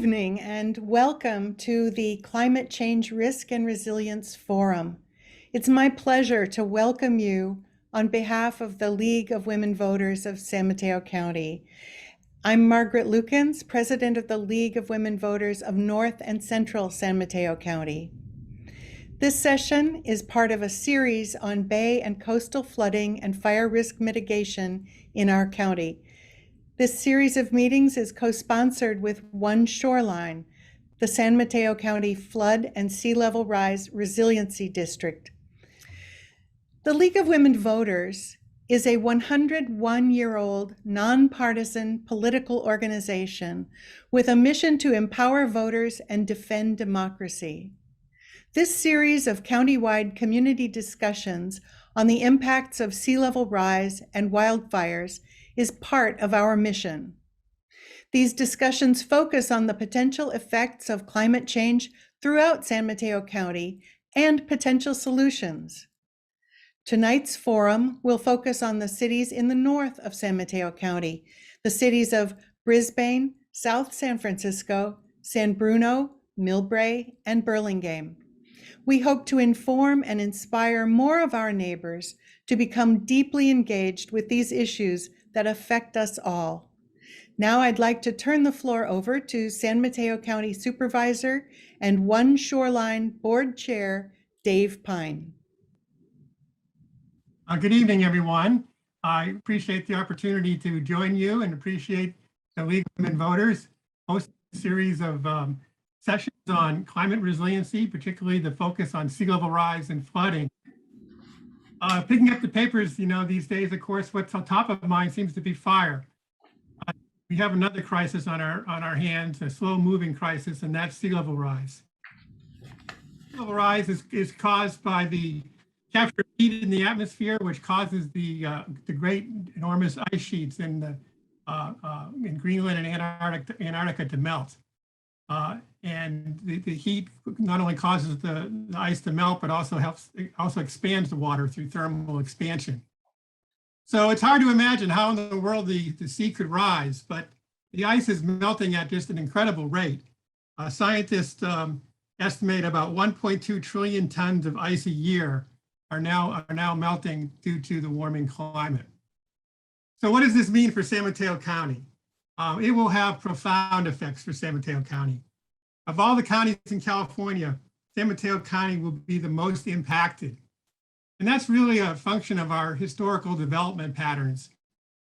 evening and welcome to the Climate Change Risk and Resilience Forum. It's my pleasure to welcome you on behalf of the League of Women Voters of San Mateo County. I'm Margaret Lukens, President of the League of Women Voters of North and Central San Mateo County. This session is part of a series on bay and coastal flooding and fire risk mitigation in our county. This series of meetings is co-sponsored with OneShoreline, the San Mateo County Flood and Sea Level Rise Resiliency District. The League of Women Voters is a 101-year-old nonpartisan political organization with a mission to empower voters and defend democracy. This series of countywide community discussions on the impacts of sea level rise and wildfires is part of our mission. These discussions focus on the potential effects of climate change throughout San Mateo County and potential solutions. Tonight's forum will focus on the cities in the north of San Mateo County, the cities of Brisbane, South San Francisco, San Bruno, Millbrae, and Burlingame. We hope to inform and inspire more of our neighbors to become deeply engaged with these issues that affect us all. Now I'd like to turn the floor over to San Mateo County Supervisor and OneShoreline Board Chair, Dave Pine. Good evening, everyone. I appreciate the opportunity to join you and appreciate the League of Women Voters hosting a series of sessions on climate resiliency, particularly the focus on sea level rise and flooding. Picking up the papers, these days, of course, what's on top of mind seems to be fire. We have another crisis on our hands, a slow-moving crisis, and that's sea level rise. Sea level rise is caused by the capture of heat in the atmosphere, which causes the great, enormous ice sheets in Greenland and Antarctica to melt. And the heat not only causes the ice to melt, but also expands the water through thermal expansion. So it's hard to imagine how in the world the sea could rise, but the ice is melting at just an incredible rate. Scientists estimate about 1.2 trillion tons of ice a year are now melting due to the warming climate. So what does this mean for San Mateo County? It will have profound effects for San Mateo County. Of all the counties in California, San Mateo County will be the most impacted. And that's really a function of our historical development patterns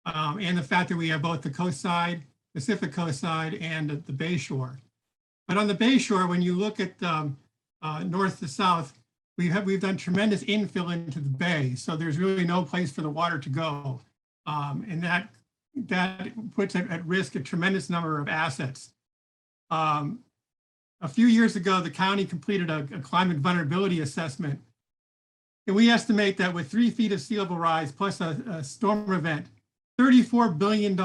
and the fact that we have both the coast side, Pacific coast side, and the Bay Shore. But on the Bay Shore, when you look at north to south, we've done tremendous infill into the bay. So there's really no place for the water to go. And that puts at risk a tremendous number of assets. A few years ago, the county completed a climate vulnerability assessment. And we estimate that with 3 feet of sea level rise plus a storm event, $34 billion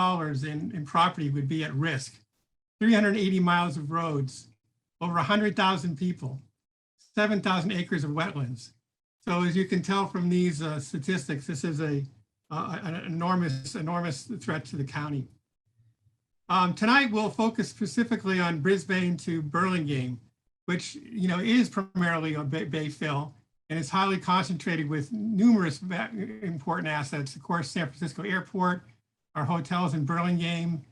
in property would be at risk. 380 miles of roads, over 100,000 people, 7,000 acres of wetlands. So as you can tell from these statistics, this is an enormous threat to the county. Tonight we'll focus specifically on Brisbane to Burlingame, which is primarily a bay fill and is highly concentrated with numerous important assets. Of course, San Francisco Airport, our hotels in Burlingame,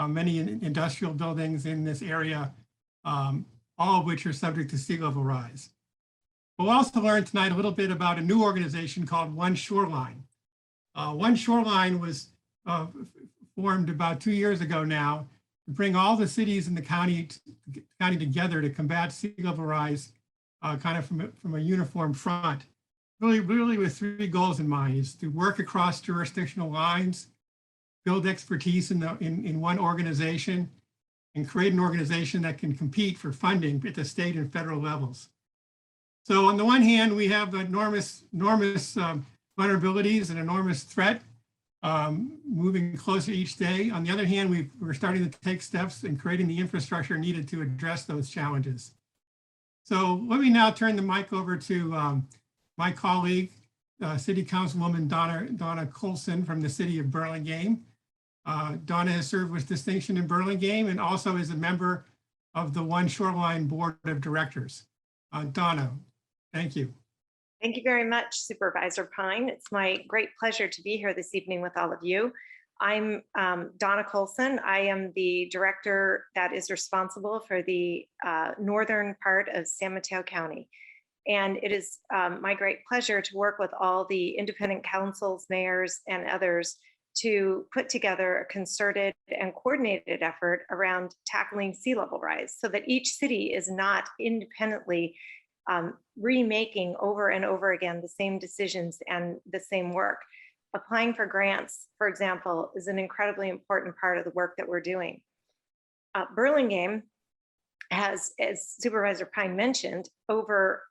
many industrial buildings in this area, all of which are subject to sea level rise. We'll also learn tonight a little bit about a new organization called OneShoreline. OneShoreline was formed about 2 years ago now to bring all the cities in the county together to combat sea level rise kind of from a uniform front. Really with 3 goals in mind: is to work across jurisdictional lines, build expertise in one organization, and create an organization that can compete for funding at the state and federal levels. So on the one hand, we have enormous vulnerabilities and enormous threat moving closer each day. On the other hand, we're starting to take steps in creating the infrastructure needed to address those challenges. So let me now turn the mic over to my colleague, City Councilwoman Donna Colson from the city of Burlingame. Donna has served with distinction in Burlingame and also is a member of the OneShoreline Board of Directors. Donna, thank you. Thank you very much, Supervisor Pine. It's my great pleasure to be here this evening with all of you. I'm Donna Colson. I am the director that is responsible for the northern part of San Mateo County. And it is my great pleasure to work with all the independent councils, mayors, and others to put together a concerted and coordinated effort around tackling sea level rise so that each city is not independently remaking over and over again the same decisions and the same work. Applying for grants, for example, is an incredibly important part of the work that we're doing. Burlingame has, as Supervisor Pine mentioned, over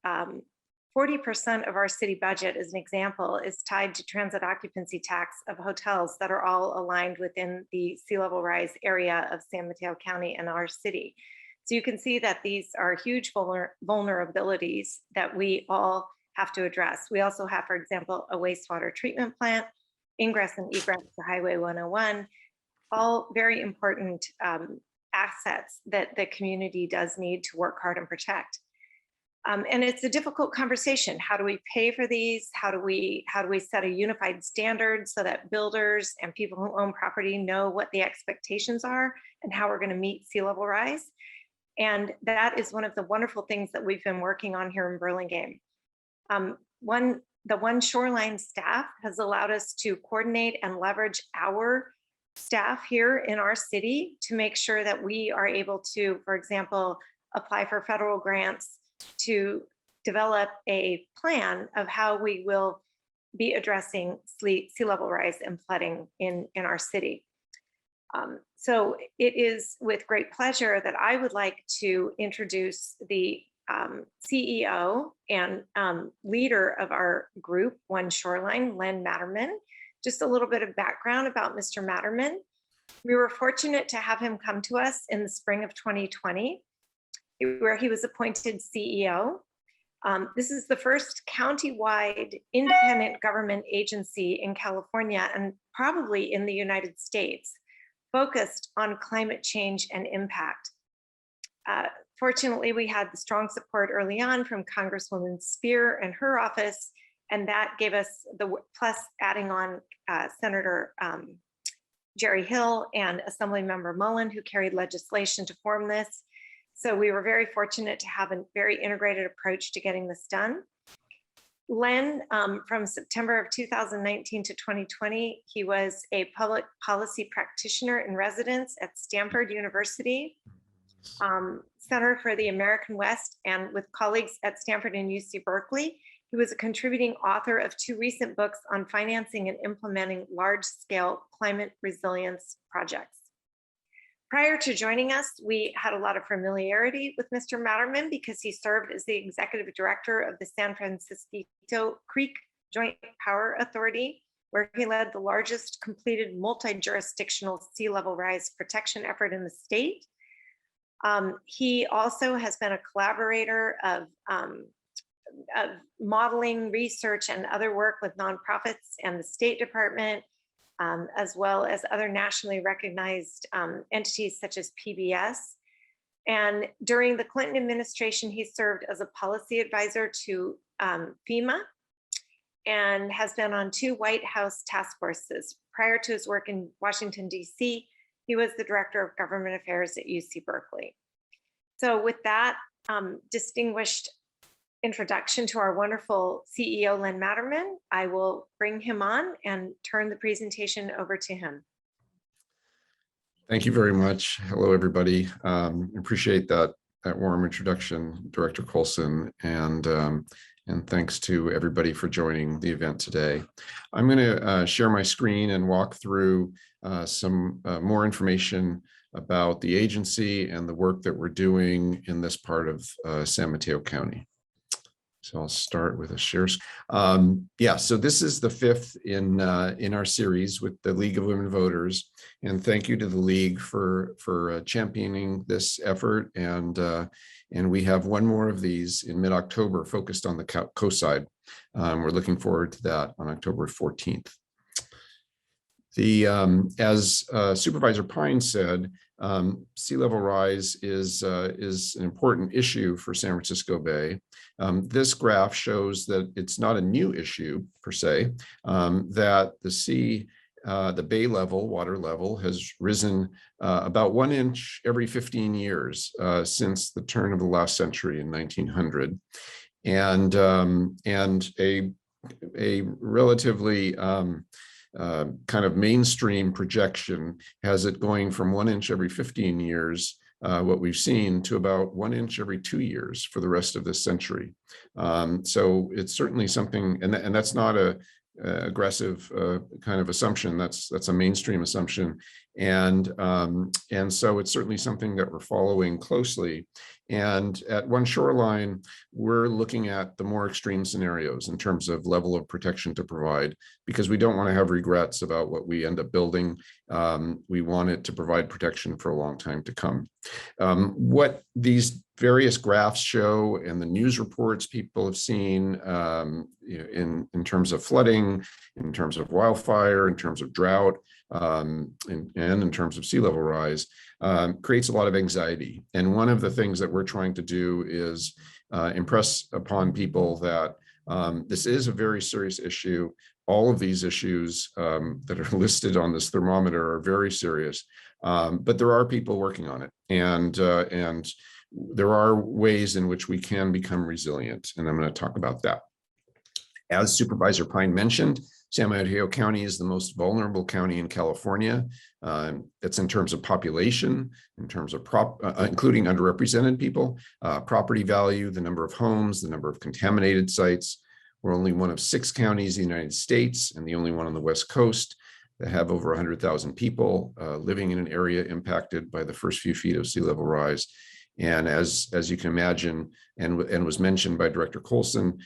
40% of our city budget, as an example, is tied to transit occupancy tax of hotels that are all aligned within the sea level rise area of San Mateo County and our city. So you can see that these are huge vulnerabilities that we all have to address. We also have, for example, a wastewater treatment plant, ingress and egress to Highway 101, all very important assets that the community does need to work hard and protect. And it's a difficult conversation. How do we pay for these? How do we set a unified standard so that builders and people who own property know what the expectations are and how we're going to meet sea level rise? And that is one of the wonderful things that we've been working on here in Burlingame. The OneShoreline staff has allowed us to coordinate and leverage our staff here in our city to make sure that we are able to, for example, apply for federal grants to develop a plan of how we will be addressing sea level rise and flooding in our city. So it is with great pleasure that I would like to introduce the CEO and leader of our group, OneShoreline, Len Materman. Just a little bit of background about Mr. Materman. We were fortunate to have him come to us in the spring of 2020, where he was appointed CEO. This is the first county-wide independent government agency in California and probably in the United States, focused on climate change and impact. Fortunately, we had the strong support early on from Congresswoman Spear and her office, and that gave us the plus adding on Senator Jerry Hill and Assemblymember Mullen, who carried legislation to form this. So we were very fortunate to have a very integrated approach to getting this done. Len, from September of 2019 to 2020, he was a public policy practitioner in residence at Stanford University, Center for the American West, and with colleagues at Stanford and UC Berkeley. He was a contributing author of 2 recent books on financing and implementing large-scale climate resilience projects. Prior to joining us, we had a lot of familiarity with Mr. Materman because he served as the executive director of the San Francisco Creek Joint Power Authority, where he led the largest completed multi-jurisdictional sea level rise protection effort in the state. He also has been a collaborator of modeling research and other work with nonprofits and the State Department, as well as other nationally recognized entities such as PBS. And during the Clinton administration, he served as a policy advisor to FEMA and has been on 2 White House task forces. Prior to his work in Washington, D.C., he was the director of government affairs at UC Berkeley. So with that distinguished introduction to our wonderful CEO, Len Materman, I will bring him on and turn the presentation over to him. Thank you very much. Hello, everybody. Appreciate that warm introduction, Director Colson, and thanks to everybody for joining the event today. I'm going to share my screen and walk through some more information about the agency and the work that we're doing in this part of San Mateo County. So I'll start with a share. Yeah, so this is the 5th in our series with the League of Women Voters, and thank you to the League for championing this effort. And we have one more of these in mid-October focused on the coast side. We're looking forward to that on October 14th. As Supervisor Pine said, Sea level rise is an important issue for San Francisco Bay. This graph shows that it's not a new issue per se, that the bay level, water level, has risen about 1 inch every 15 years since the turn of the last century in 1900. And a relatively kind of mainstream projection has it going from 1 inch every 15 years, what we've seen, to about 1 inch every 2 years for the rest of this century. So it's certainly something, and that's not a aggressive kind of assumption. That's a mainstream assumption, and so it's certainly something that we're following closely. And at OneShoreline, we're looking at the more extreme scenarios in terms of level of protection to provide, because we don't want to have regrets about what we end up building. We want it to provide protection for a long time to come. What these various graphs show and the news reports people have seen in terms of flooding, in terms of wildfire, in terms of drought, and in terms of sea level rise, creates a lot of anxiety. And one of the things that we're trying to do is impress upon people that this is a very serious issue. All of these issues that are listed on this thermometer are very serious, but there are people working on it, and there are ways in which we can become resilient, and I'm going to talk about that. As Supervisor Pine mentioned, San Mateo County is the most vulnerable county in California. That's in terms of population, in terms of including underrepresented people, property value, the number of homes, the number of contaminated sites. We're only one of 6 counties in the United States, and the only one on the West Coast that have over 100,000 people living in an area impacted by the first few feet of sea level rise. And as you can imagine, and was mentioned by Director Colson,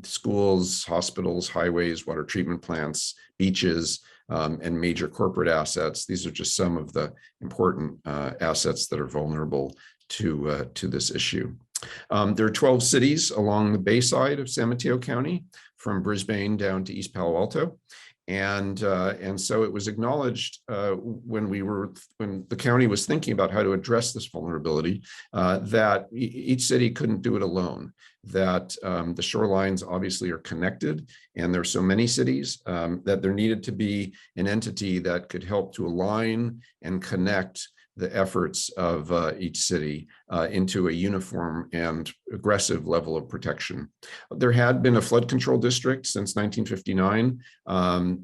schools, hospitals, highways, water treatment plants, beaches, and major corporate assets. These are just some of the important assets that are vulnerable to this issue. There are 12 cities along the bay side of San Mateo County, from Brisbane down to East Palo Alto. And so it was acknowledged when the county was thinking about how to address this vulnerability, that each city couldn't do it alone, that the shorelines obviously are connected, and there's so many cities that there needed to be an entity that could help to align and connect the efforts of each city into a uniform and aggressive level of protection. There had been a flood control district since 1959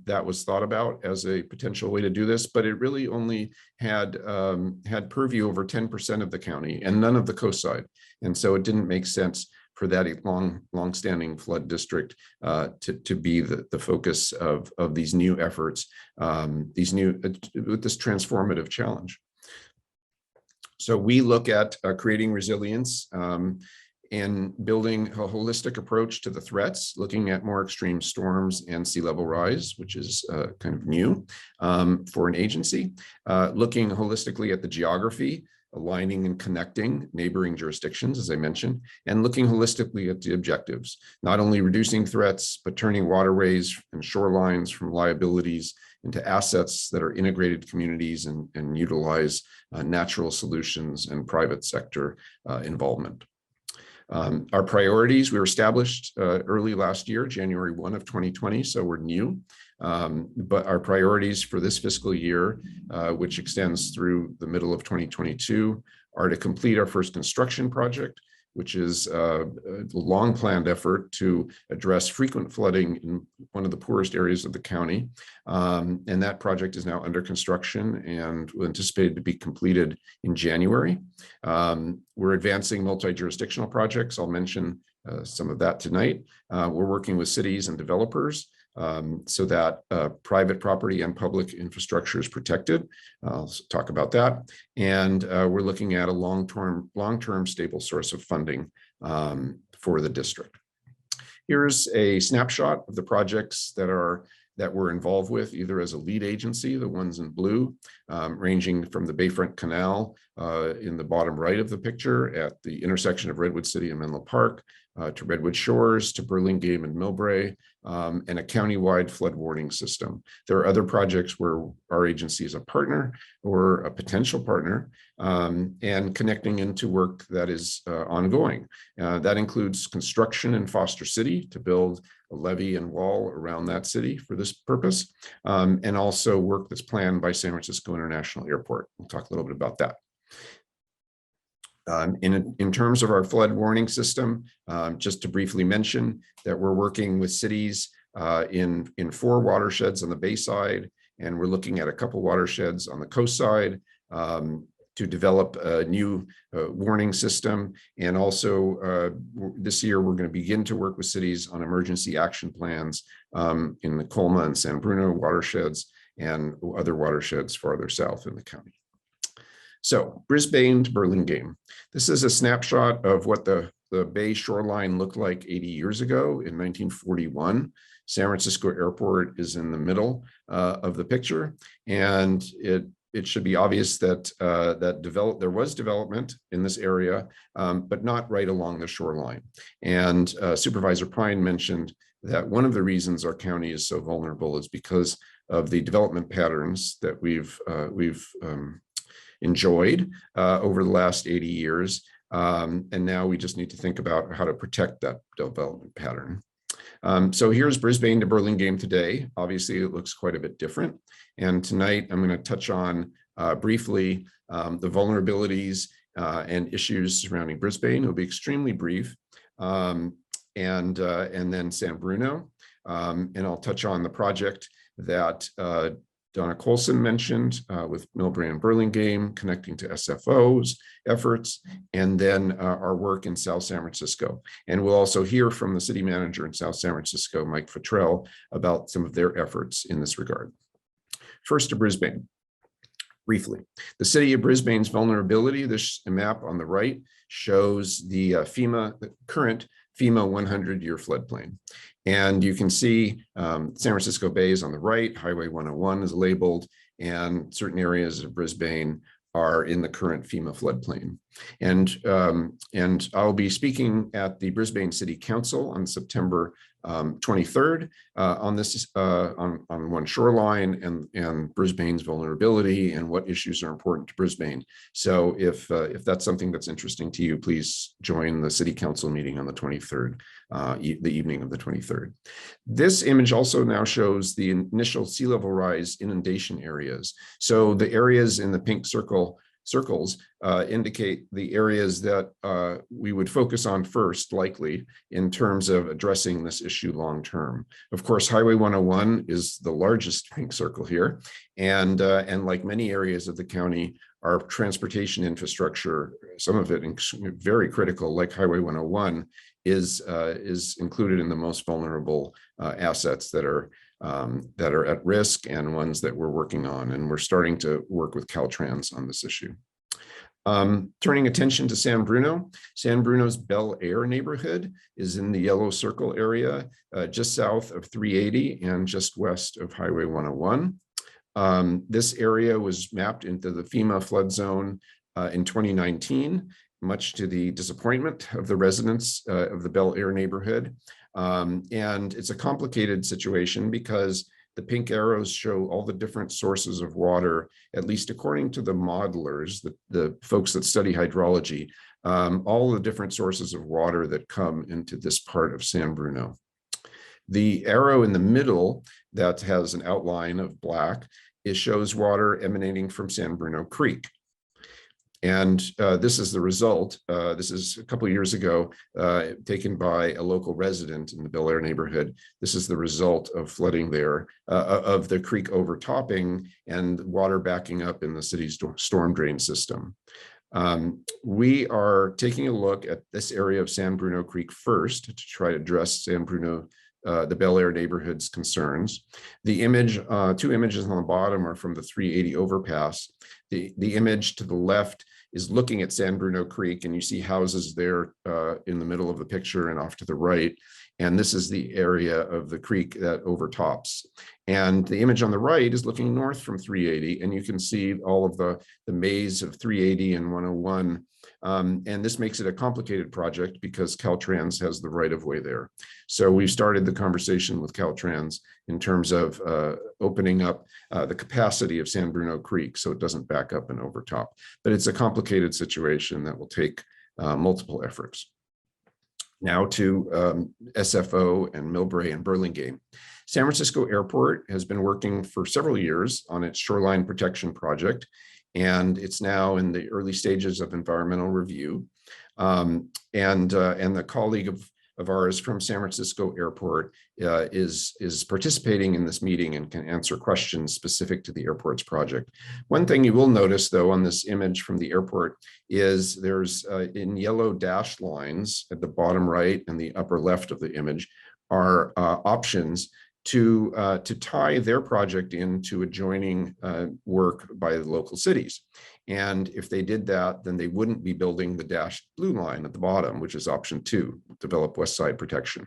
that was thought about as a potential way to do this, but it really only had purview over 10% of the county and none of the coast side. And so it didn't make sense for that long-standing flood district to be the focus of these new efforts, with this transformative challenge. So we look at creating resilience and building a holistic approach to the threats, looking at more extreme storms and sea level rise, which is kind of new for an agency, looking holistically at the geography, aligning and connecting neighboring jurisdictions, as I mentioned, and looking holistically at the objectives, not only reducing threats, but turning waterways and shorelines from liabilities into assets that are integrated communities and utilize natural solutions and private sector involvement. Our priorities, we were established early last year, January 1 of 2020, so we're new. But our priorities for this fiscal year, which extends through the middle of 2022, are to complete our first construction project, which is a long planned effort to address frequent flooding in one of the poorest areas of the county. And that project is now under construction and anticipated to be completed in January. We're advancing multi-jurisdictional projects. I'll mention some of that tonight. We're working with cities and developers so that private property and public infrastructure is protected. I'll talk about that. And we're looking at a long-term stable source of funding for the district. Here's a snapshot of the projects that we're involved with, either as a lead agency, the ones in blue, ranging from the Bayfront Canal in the bottom right of the picture at the intersection of Redwood City and Menlo Park, to Redwood Shores, to Burlingame and Millbrae, and a countywide flood warning system. There are other projects where our agency is a partner or a potential partner, and connecting into work that is ongoing. That includes construction in Foster City to build a levee and wall around that city for this purpose, and also work that's planned by San Francisco International Airport. We'll talk a little bit about that. In terms of our flood warning system, just to briefly mention that we're working with cities in 4 watersheds on the bay side, and we're looking at a couple watersheds on the coast side to develop a new warning system. And also this year, we're going to begin to work with cities on emergency action plans in the Colma and San Bruno watersheds and other watersheds farther south in the county. So Brisbane to Burlingame. This is a snapshot of what the bay shoreline looked like 80 years ago in 1941. San Francisco Airport is in the middle of the picture. And it should be obvious that there was development in this area, but not right along the shoreline. And Supervisor Pine mentioned that one of the reasons our county is so vulnerable is because of the development patterns that we've enjoyed over the last 80 years. And now we just need to think about how to protect that development pattern. So here's Brisbane to Burlingame today. Obviously, it looks quite a bit different. And tonight, I'm going to touch on briefly the vulnerabilities and issues surrounding Brisbane. It'll be extremely brief. And then San Bruno. And I'll touch on the project that Donna Colson mentioned with Millbrae and Burlingame, connecting to SFO's efforts, and then our work in South San Francisco. And we'll also hear from the city manager in South San Francisco, Mike Futrell, about some of their efforts in this regard. First to Brisbane. Briefly, the city of Brisbane's vulnerability. This map on the right shows the current FEMA 100-year floodplain. And you can see San Francisco Bay is on the right, Highway 101 is labeled, and certain areas of Brisbane are in the current FEMA floodplain. And I'll be speaking at the Brisbane City Council on September 23rd on this on OneShoreline and Brisbane's vulnerability and what issues are important to Brisbane. So if that's something that's interesting to you, please join the City Council meeting on the 23rd, the evening of the 23rd. This image also now shows the initial sea level rise inundation areas. So the areas in the pink circles indicate the areas that we would focus on first, likely, in terms of addressing this issue long term. Of course, Highway 101 is the largest pink circle here. And like many areas of the county, our transportation infrastructure, some of it very critical, like Highway 101, is included in the most vulnerable assets that are at risk and ones that we're working on. And we're starting to work with Caltrans on this issue. Turning attention to San Bruno. San Bruno's Bel Air neighborhood is in the yellow circle area, just south of 380 and just west of Highway 101. This area was mapped into the FEMA flood zone in 2019, much to the disappointment of the residents of the Bel Air neighborhood. And it's a complicated situation because the pink arrows show all the different sources of water, at least according to the modelers, the folks that study hydrology, all the different sources of water that come into this part of San Bruno. The arrow in the middle that has an outline of black, it shows water emanating from San Bruno Creek. And this is the result. This is a couple of years ago, taken by a local resident in the Bel Air neighborhood. This is the result of flooding there, of the creek overtopping and water backing up in the city's storm drain system. We are taking a look at this area of San Bruno Creek first to try to address San Bruno, the Bel Air neighborhood's concerns. The image, 2 images on the bottom are from the 380 overpass. The image to the left is looking at San Bruno Creek, and you see houses there in the middle of the picture and off to the right. And this is the area of the creek that overtops. And the image on the right is looking north from 380, and you can see all of the maze of 380 and 101 And this makes it a complicated project because Caltrans has the right of way there. So we've started the conversation with Caltrans in terms of opening up the capacity of San Bruno Creek so it doesn't back up and overtop. But it's a complicated situation that will take multiple efforts. Now to SFO and Millbrae and Burlingame. San Francisco Airport has been working for several years on its shoreline protection project, and it's now in the early stages of environmental review. And the colleague of ours from San Francisco Airport is participating in this meeting and can answer questions specific to the airport's project. One thing you will notice, though, on this image from the airport is there's in yellow dashed lines at the bottom right and the upper left of the image are options to tie their project into adjoining work by the local cities. And if they did that, then they wouldn't be building the dashed blue line at the bottom, which is option 2, develop west side protection.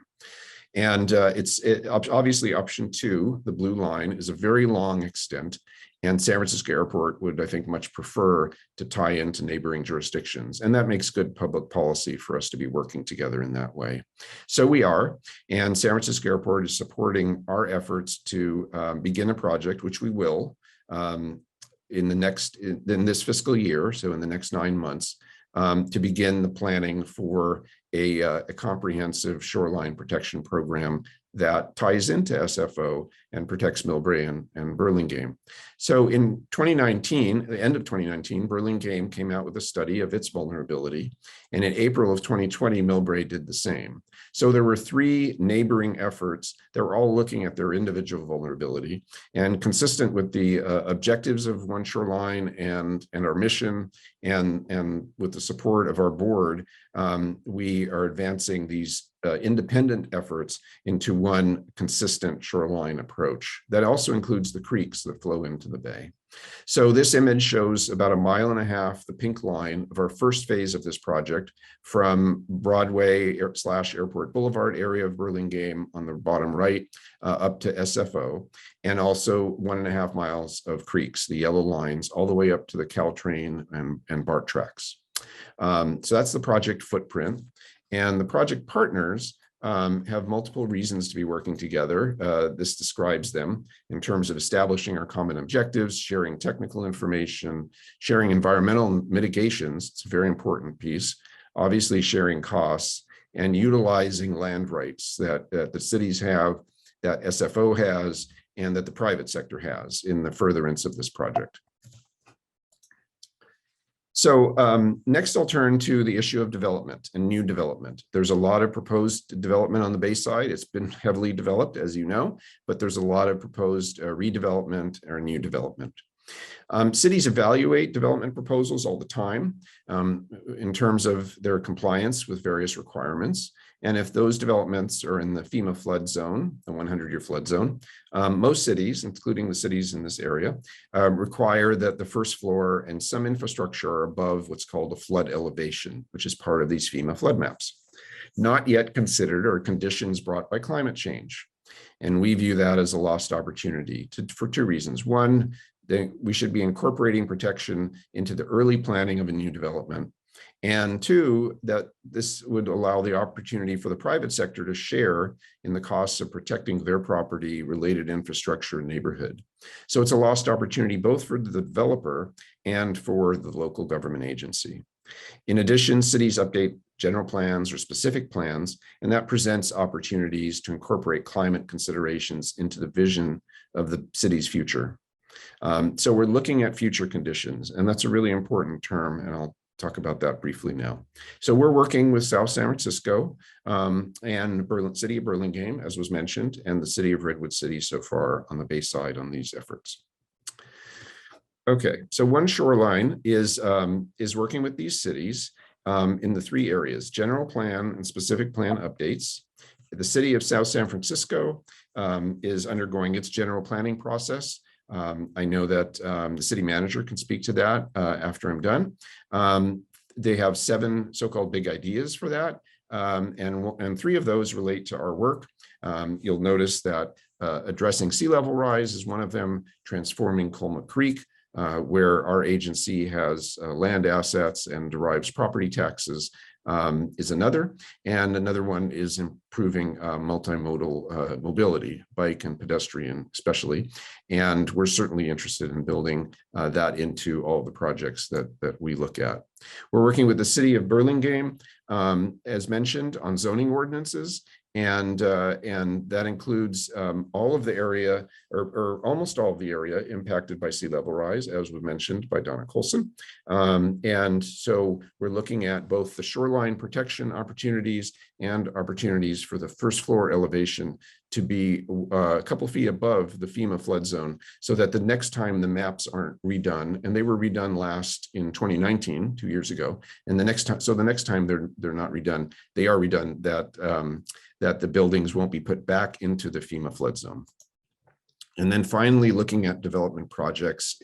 And obviously option 2, the blue line, is a very long extent. And San Francisco Airport would, I think, much prefer to tie into neighboring jurisdictions. And that makes good public policy for us to be working together in that way. So we are, and San Francisco Airport is supporting our efforts to begin a project, which we will in this fiscal year, so in the next 9 months, to begin the planning for a comprehensive shoreline protection program that ties into SFO and protects Millbrae and Burlingame. So in 2019, the end of 2019, Burlingame came out with a study of its vulnerability. And in April of 2020, Millbrae did the same. So there were 3 neighboring efforts that were all looking at their individual vulnerability, and consistent with the objectives of OneShoreline and our mission, and with the support of our board, we are advancing these independent efforts into one consistent shoreline approach that also includes the creeks that flow into the bay. So this image shows about 1.5 miles, the pink line of our first phase of this project, from Broadway / Airport Boulevard area of Burlingame on the bottom right up to SFO, and also 1.5 miles of creeks, the yellow lines, all the way up to the Caltrain and BART tracks. So that's the project footprint. And the project partners have multiple reasons to be working together. This describes them in terms of establishing our common objectives, sharing technical information, sharing environmental mitigations. It's a very important piece. Obviously, sharing costs and utilizing land rights that the cities have, that SFO has, and that the private sector has in the furtherance of this project. So next I'll turn to the issue of development and new development. There's a lot of proposed development on the Bayside. It's been heavily developed, as you know, but there's a lot of proposed redevelopment or new development. Cities evaluate development proposals all the time in terms of their compliance with various requirements. And if those developments are in the FEMA flood zone, the 100-year flood zone, most cities, including the cities in this area, require that the first floor and some infrastructure are above what's called a flood elevation, which is part of these FEMA flood maps. Not yet considered are conditions brought by climate change. And we view that as a lost opportunity for 2 reasons. One, we should be incorporating protection into the early planning of a new development. And 2, that this would allow the opportunity for the private sector to share in the costs of protecting their property, related infrastructure, and neighborhood. So it's a lost opportunity both for the developer and for the local government agency. In addition, cities update general plans or specific plans, and that presents opportunities to incorporate climate considerations into the vision of the city's future. So we're looking at future conditions, and that's a really important term, and I'll talk about that briefly now. So we're working with South San Francisco and City of Burlingame, as was mentioned, and the City of Redwood City so far on the Bayside on these efforts. Okay, so OneShoreline is working with these cities in the 3 areas: general plan and specific plan updates. The City of South San Francisco is undergoing its general planning process. I know that the city manager can speak to that after I'm done. They have 7 so-called big ideas for that, and 3 of those relate to our work. You'll notice that addressing sea level rise is one of them, transforming Colma Creek where our agency has land assets and derives property taxes is another. And another one is improving multimodal mobility, bike and pedestrian especially. And we're certainly interested in building that into all the projects that we look at. We're working with the city of Burlingame, as mentioned, on zoning ordinances. And that includes all of the area, or almost all of the area impacted by sea level rise, as was mentioned by Donna Colson. And so we're looking at both the shoreline protection opportunities and opportunities for the first floor elevation to be a couple feet above the FEMA flood zone, so that the next time the maps aren't redone, and they were redone last in 2019, 2 years ago, and the next time, so the next time they're not redone, they are redone, that the buildings won't be put back into the FEMA flood zone. And then finally, looking at development projects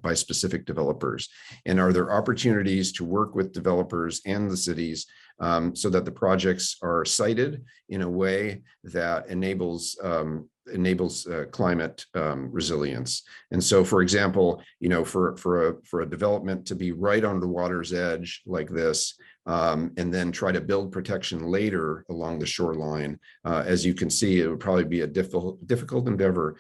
by specific developers. And are there opportunities to work with developers and the cities so that the projects are sited in a way that enables climate resilience. And so, for example, for a development to be right on the water's edge like this, and then try to build protection later along the shoreline, as you can see, it would probably be a difficult endeavor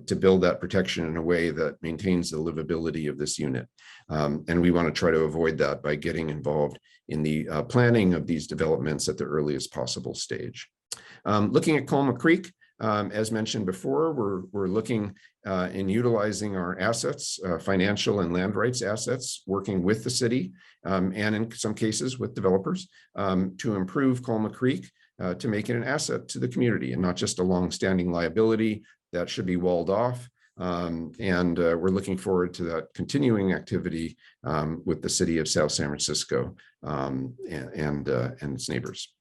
to build that protection in a way that maintains the livability of this unit. And we want to try to avoid that by getting involved in the planning of these developments at the earliest possible stage. Looking at Colma Creek, as mentioned before, we're looking in utilizing our assets, financial and land rights assets, working with the city and in some cases with developers to improve Colma Creek, to make it an asset to the community and not just a long-standing liability that should be walled off. And we're looking forward to that continuing activity with the city of South San Francisco and its neighbors.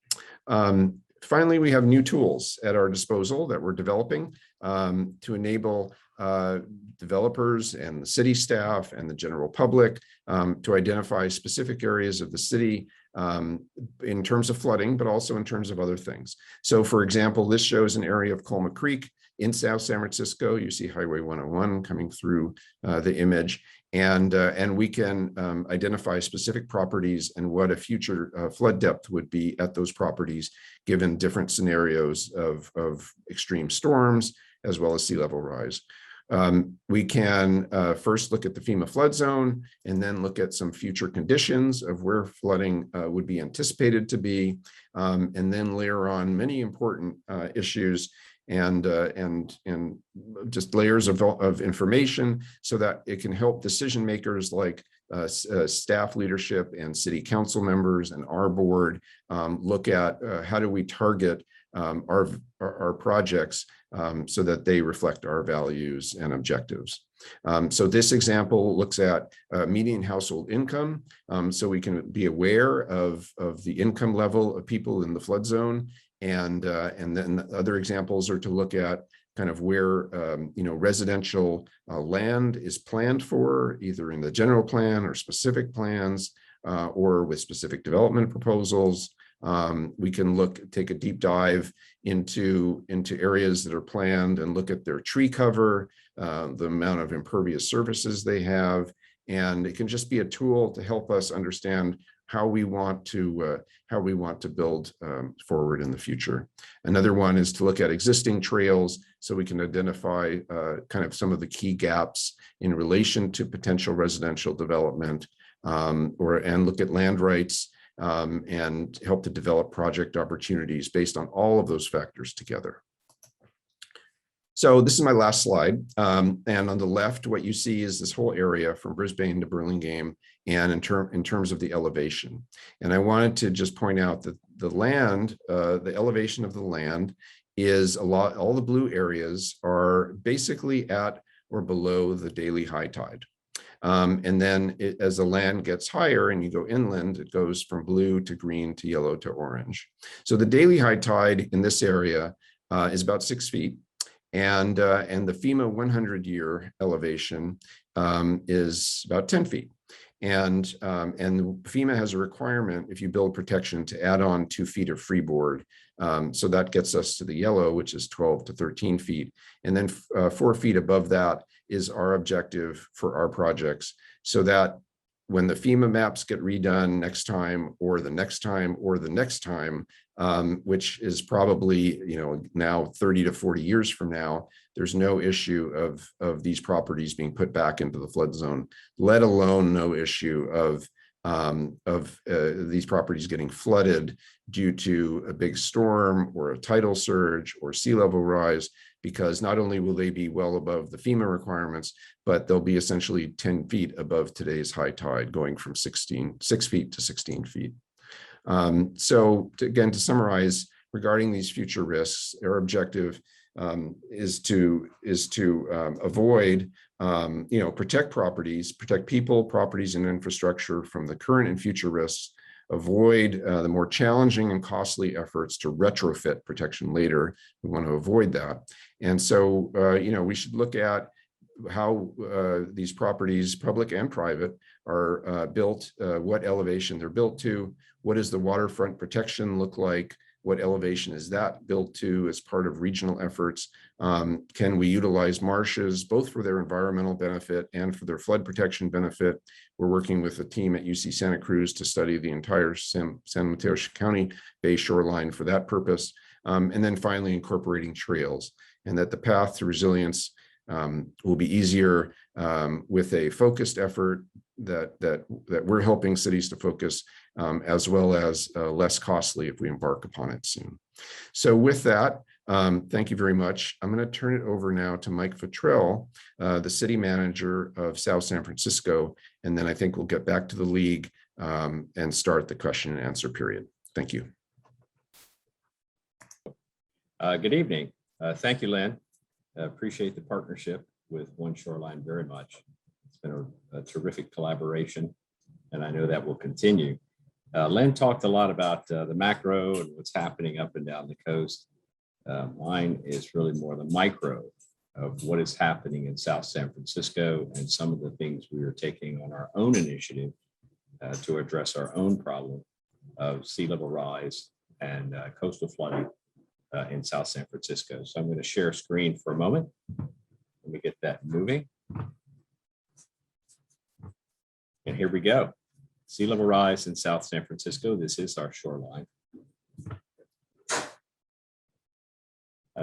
Finally, we have new tools at our disposal that we're developing to enable developers and the city staff and the general public to identify specific areas of the city in terms of flooding, but also in terms of other things. So, for example, this shows an area of Colma Creek in South San Francisco. You see Highway 101 coming through the image. And we can identify specific properties and what a future flood depth would be at those properties, given different scenarios of extreme storms, as well as sea level rise. We can first look at the FEMA flood zone and then look at some future conditions of where flooding would be anticipated to be, and then layer on many important issues and just layers of information so that it can help decision makers like staff leadership and city council members and our board look at how do we target our projects so that they reflect our values and objectives. So this example looks at median household income, so we can be aware of the income level of people in the flood zone. And then other examples are to look at kind of where residential land is planned for, either in the general plan or specific plans, or with specific development proposals. We can take a deep dive into areas that are planned and look at their tree cover, the amount of impervious surfaces they have, and it can just be a tool to help us understand how we want to build forward in the future. Another one is to look at existing trails so we can identify kind of some of the key gaps in relation to potential residential development, and look at land rights and help to develop project opportunities based on all of those factors together. So this is my last slide. And on the left, what you see is this whole area from Brisbane to Burlingame, and in terms of the elevation. And I wanted to just point out that the land, the elevation of the land is all the blue areas are basically at or below the daily high tide. And then as the land gets higher and you go inland, it goes from blue to green to yellow to orange. So the daily high tide in this area is about 6 feet. And the FEMA 100-year elevation is about 10 feet. And FEMA has a requirement, if you build protection, to add on 2 feet of freeboard. So that gets us to the yellow, which is 12 to 13 feet. And then 4 feet above that is our objective for our projects, so that when the FEMA maps get redone next time, or the next time, or the next time, which is probably, now 30 to 40 years from now, there's no issue of these properties being put back into the flood zone, let alone no issue of these properties getting flooded due to a big storm or a tidal surge or sea level rise, because not only will they be well above the FEMA requirements, but they'll be essentially 10 feet above today's high tide, going from 6 feet to 16 feet. So again, to summarize, regarding these future risks, our objective is to avoid, protect properties, protect people, properties, and infrastructure from the current and future risks, avoid the more challenging and costly efforts to retrofit protection later. We want to avoid that. And so, we should look at how these properties, public and private, are built, what elevation they're built to, what does the waterfront protection look like, what elevation is that built to as part of regional efforts? Can we utilize marshes, both for their environmental benefit and for their flood protection benefit? We're working with a team at UC Santa Cruz to study the entire San Mateo County Bay shoreline for that purpose. And then finally, incorporating trails, and that the path to resilience will be easier with a focused effort that we're helping cities to focus, as well as less costly if we embark upon it soon. So with that, thank you very much. I'm going to turn it over now to Mike Futrell, the city manager of South San Francisco, and then I think we'll get back to the league and start the question and answer period. Thank you. Good evening. Thank you, Len. Appreciate the partnership with OneShoreline very much. It's been a terrific collaboration, and I know that will continue. Len talked a lot about the macro and what's happening up and down the coast. Mine is really more the micro of what is happening in South San Francisco and some of the things we are taking on our own initiative to address our own problem of sea level rise and coastal flooding in South San Francisco. So I'm going to share screen for a moment. Let me get that moving. And here we go. Sea level rise in South San Francisco. This is our shoreline.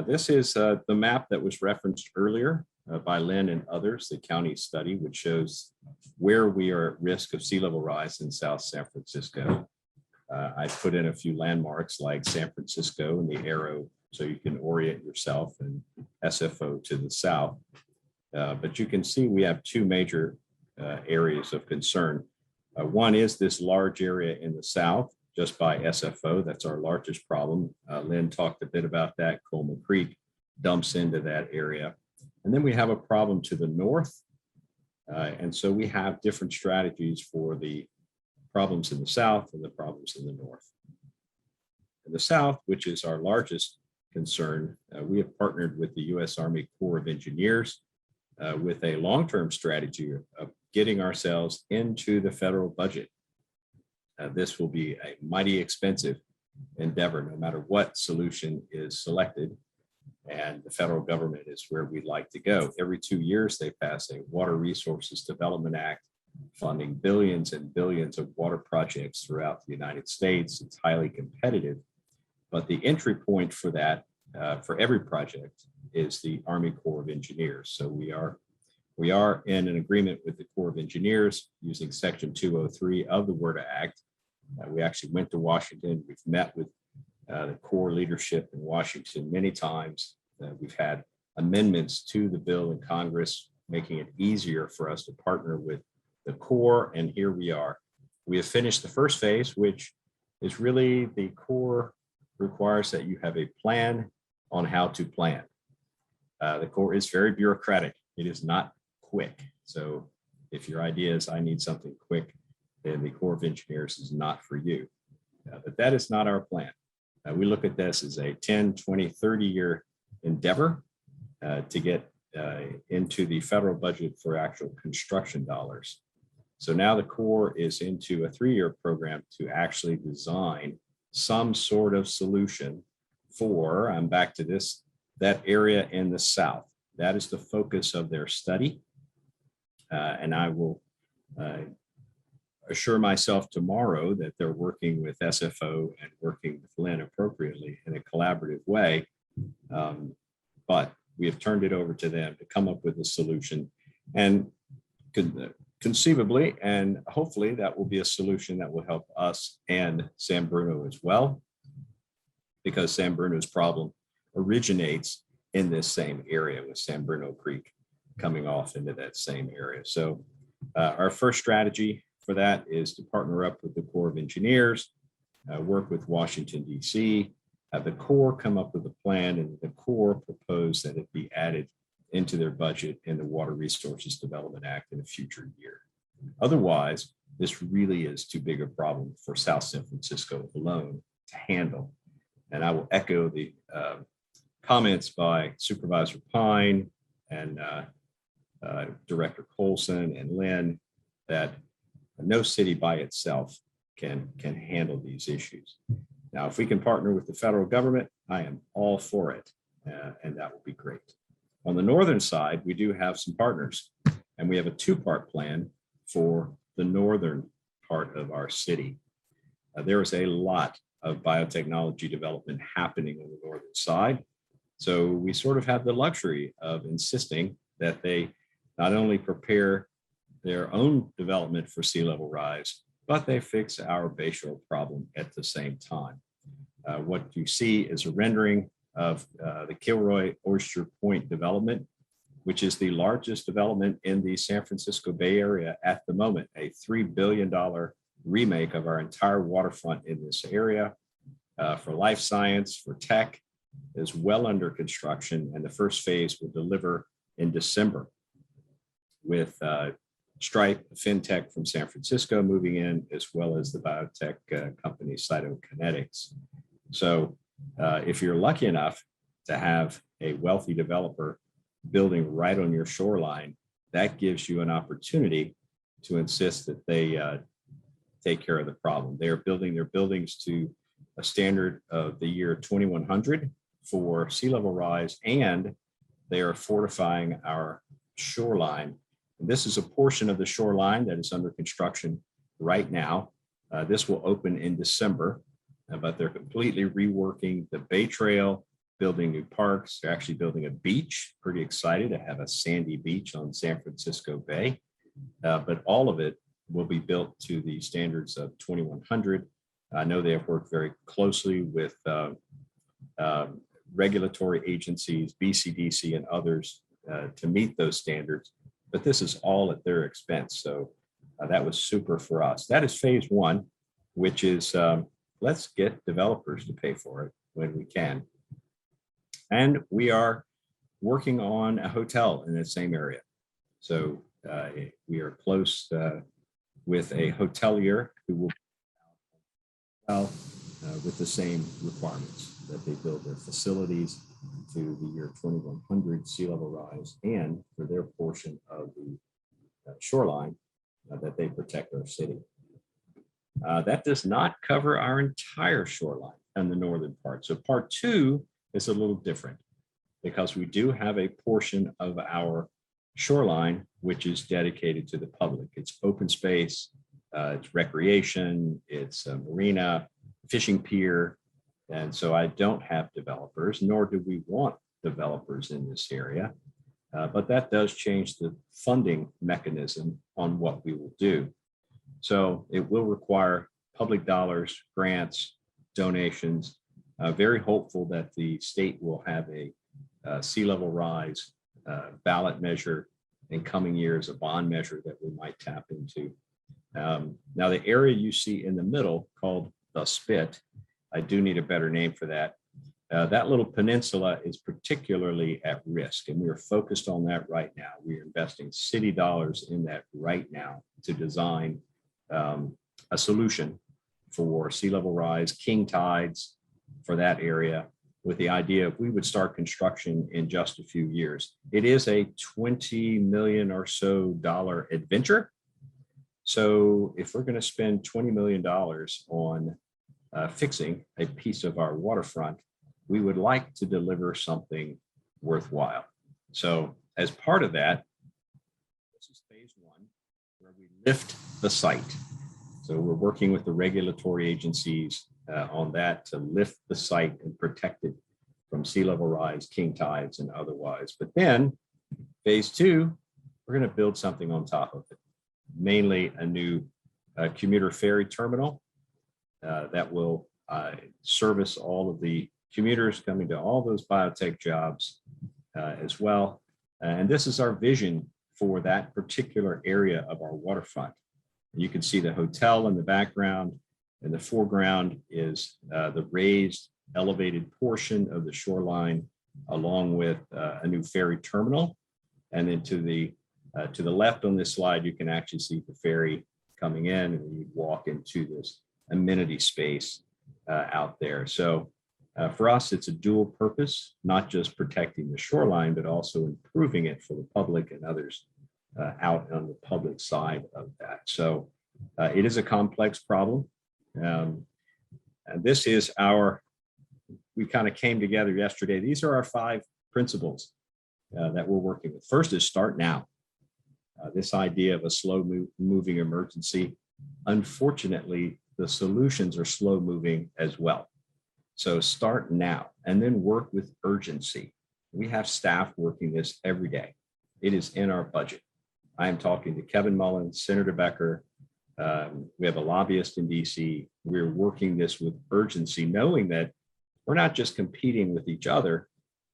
This is the map that was referenced earlier by Len and others, the county study, which shows where we are at risk of sea level rise in South San Francisco. I put in a few landmarks like San Francisco and the arrow, so you can orient yourself, and SFO to the south. But you can see we have two major areas of concern. One is this large area in the south, just by SFO. That's our largest problem. Len talked a bit about that. Coleman Creek dumps into that area. And then we have a problem to the north. And so we have different strategies for the problems in the south and the problems in the north. In the south, which is our largest concern, we have partnered with the U.S. Army Corps of Engineers with a long-term strategy of getting ourselves into the federal budget. This will be a mighty expensive endeavor, no matter what solution is selected. And the federal government is where we'd like to go. Every 2 years, they pass a Water Resources Development Act, funding billions and billions of water projects throughout the United States. It's highly competitive, but the entry point for that, for every project, is the Army Corps of Engineers. So we are in an agreement with the Corps of Engineers using Section 203 of the WRDA Act. We actually went to Washington. We've met with the Corps leadership in Washington many times. We've had amendments to the bill in Congress, making it easier for us to partner with the Corps, and here we are. We have finished the first phase, which is really the Corps requires that you have a plan on how to plan. The Corps is very bureaucratic. It is not quick. So if your idea is I need something quick, then the Corps of Engineers is not for you. But that is not our plan. We look at this as a 10, 20, 30-year endeavor to get into the federal budget for actual construction dollars. So now the Corps is into a 3-year program to actually design some sort of solution for, I'm back to this, that area in the south. That is the focus of their study. And I will assure myself tomorrow that they're working with SFO and working with Len appropriately in a collaborative way. But we have turned it over to them to come up with a solution. And conceivably, and hopefully that will be a solution that will help us and San Bruno as well, because San Bruno's problem originates in this same area with San Bruno Creek coming off into that same area. So our first strategy for that is to partner up with the Corps of Engineers, work with Washington, D.C., have the Corps come up with a plan, and the Corps propose that it be added into their budget in the Water Resources Development Act in a future year. Otherwise, this really is too big a problem for South San Francisco alone to handle. And I will echo the comments by Supervisor Pine and Director Colson and Len that no city by itself can handle these issues. Now, if we can partner with the federal government, I am all for it, and that will be great. On the northern side, we do have some partners, and we have a two-part plan for the northern part of our city. There is a lot of biotechnology development happening on the northern side. So we sort of have the luxury of insisting that they not only prepare their own development for sea level rise, but they fix our basal problem at the same time. What you see is a rendering of the Kilroy Oyster Point development, which is the largest development in the San Francisco Bay Area at the moment, a $3 billion remake of our entire waterfront in this area for life science, for tech, is well under construction, and the first phase will deliver in December with Stripe, fintech from San Francisco moving in, as well as the biotech company Cytokinetics. So if you're lucky enough to have a wealthy developer building right on your shoreline, that gives you an opportunity to insist that they take care of the problem. They are building their buildings to a standard of the year 2100 for sea level rise, and they are fortifying our shoreline. And this is a portion of the shoreline that is under construction right now. This will open in December, but they're completely reworking the Bay Trail, building new parks. They're actually building a beach. Pretty excited to have a sandy beach on San Francisco Bay, but all of it will be built to the standards of 2100. I know they have worked very closely with regulatory agencies, BCDC and others to meet those standards, but this is all at their expense. So that was super for us. That is phase one, which is let's get developers to pay for it when we can. And we are working on a hotel in the same area. So we are close with a hotelier who will with the same requirements, that they build their facilities to the year 2100 sea level rise, and for their portion of the shoreline that they protect our city. That does not cover our entire shoreline on the northern part. So part two is a little different because we do have a portion of our shoreline which is dedicated to the public. It's open space, it's recreation, it's a marina, fishing pier. And so I don't have developers, nor do we want developers in this area. But that does change the funding mechanism on what we will do. So it will require public dollars, grants, donations. Very hopeful that the state will have a sea level rise ballot measure in coming years, a bond measure that we might tap into. Now, the area you see in the middle called the Spit, I do need a better name for that. That little peninsula is particularly at risk, and we are focused on that right now. We are investing city dollars in that right now to design a solution for sea level rise, king tides for that area, with the idea if we would start construction in just a few years. It is a $20 million or so adventure. So if we're going to spend $20 million on fixing a piece of our waterfront, we would like to deliver something worthwhile. So as part of that, this is phase one, where we lift the site. So we're working with the regulatory agencies on that to lift the site and protect it from sea level rise, king tides, and otherwise. But then phase two, we're going to build something on top of it, mainly a new commuter ferry terminal that will service all of the commuters coming to all those biotech jobs as well. And this is our vision for that particular area of our waterfront. You can see the hotel in the background. In the foreground is the raised elevated portion of the shoreline, along with a new ferry terminal. And then to the left on this slide, you can actually see the ferry coming in, and you walk into this amenity space out there. So for us, it's a dual purpose, not just protecting the shoreline, but also improving it for the public and others out on the public side of that. So it is a complex problem. And this is we kind of came together yesterday. These are our 5 principles that we're working with. First is start now. This idea of a slow moving emergency. Unfortunately, the solutions are slow moving as well. So start now and then work with urgency. We have staff working this every day. It is in our budget. I am talking to Kevin Mullins, Senator Becker. We have a lobbyist in DC. We're working this with urgency, knowing that we're not just competing with each other,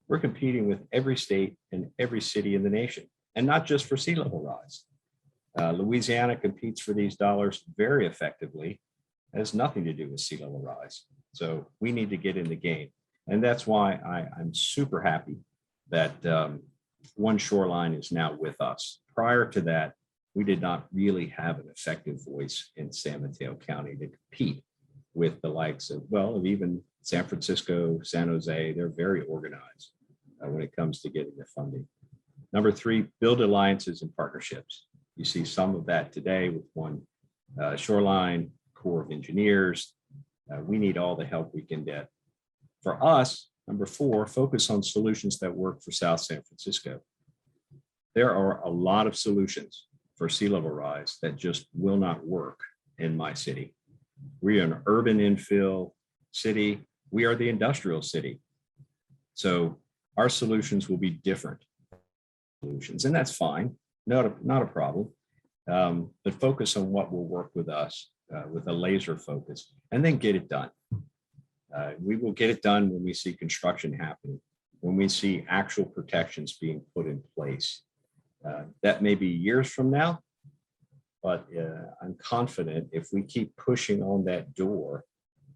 we're competing with every state and every city in the nation, and not just for sea level rise. Louisiana competes for these dollars very effectively. It has nothing to do with sea level rise. So we need to get in the game. And that's why I'm super happy that OneShoreline is now with us. Prior to that, we did not really have an effective voice in San Mateo County to compete with the likes of, well, of even San Francisco, San Jose. They're very organized when it comes to getting the funding. Number 3, build alliances and partnerships. You see some of that today with OneShoreline, Corps of Engineers. We need all the help we can get. For us, number 4, focus on solutions that work for South San Francisco. There are a lot of solutions for sea level rise that just will not work in my city. We are an urban infill city. We are the industrial city. So our solutions will be different solutions, and that's fine, not a problem. But focus on what will work with us with a laser focus, and then get it done. We will get it done when we see construction happening, when we see actual protections being put in place. That may be years from now, but I'm confident if we keep pushing on that door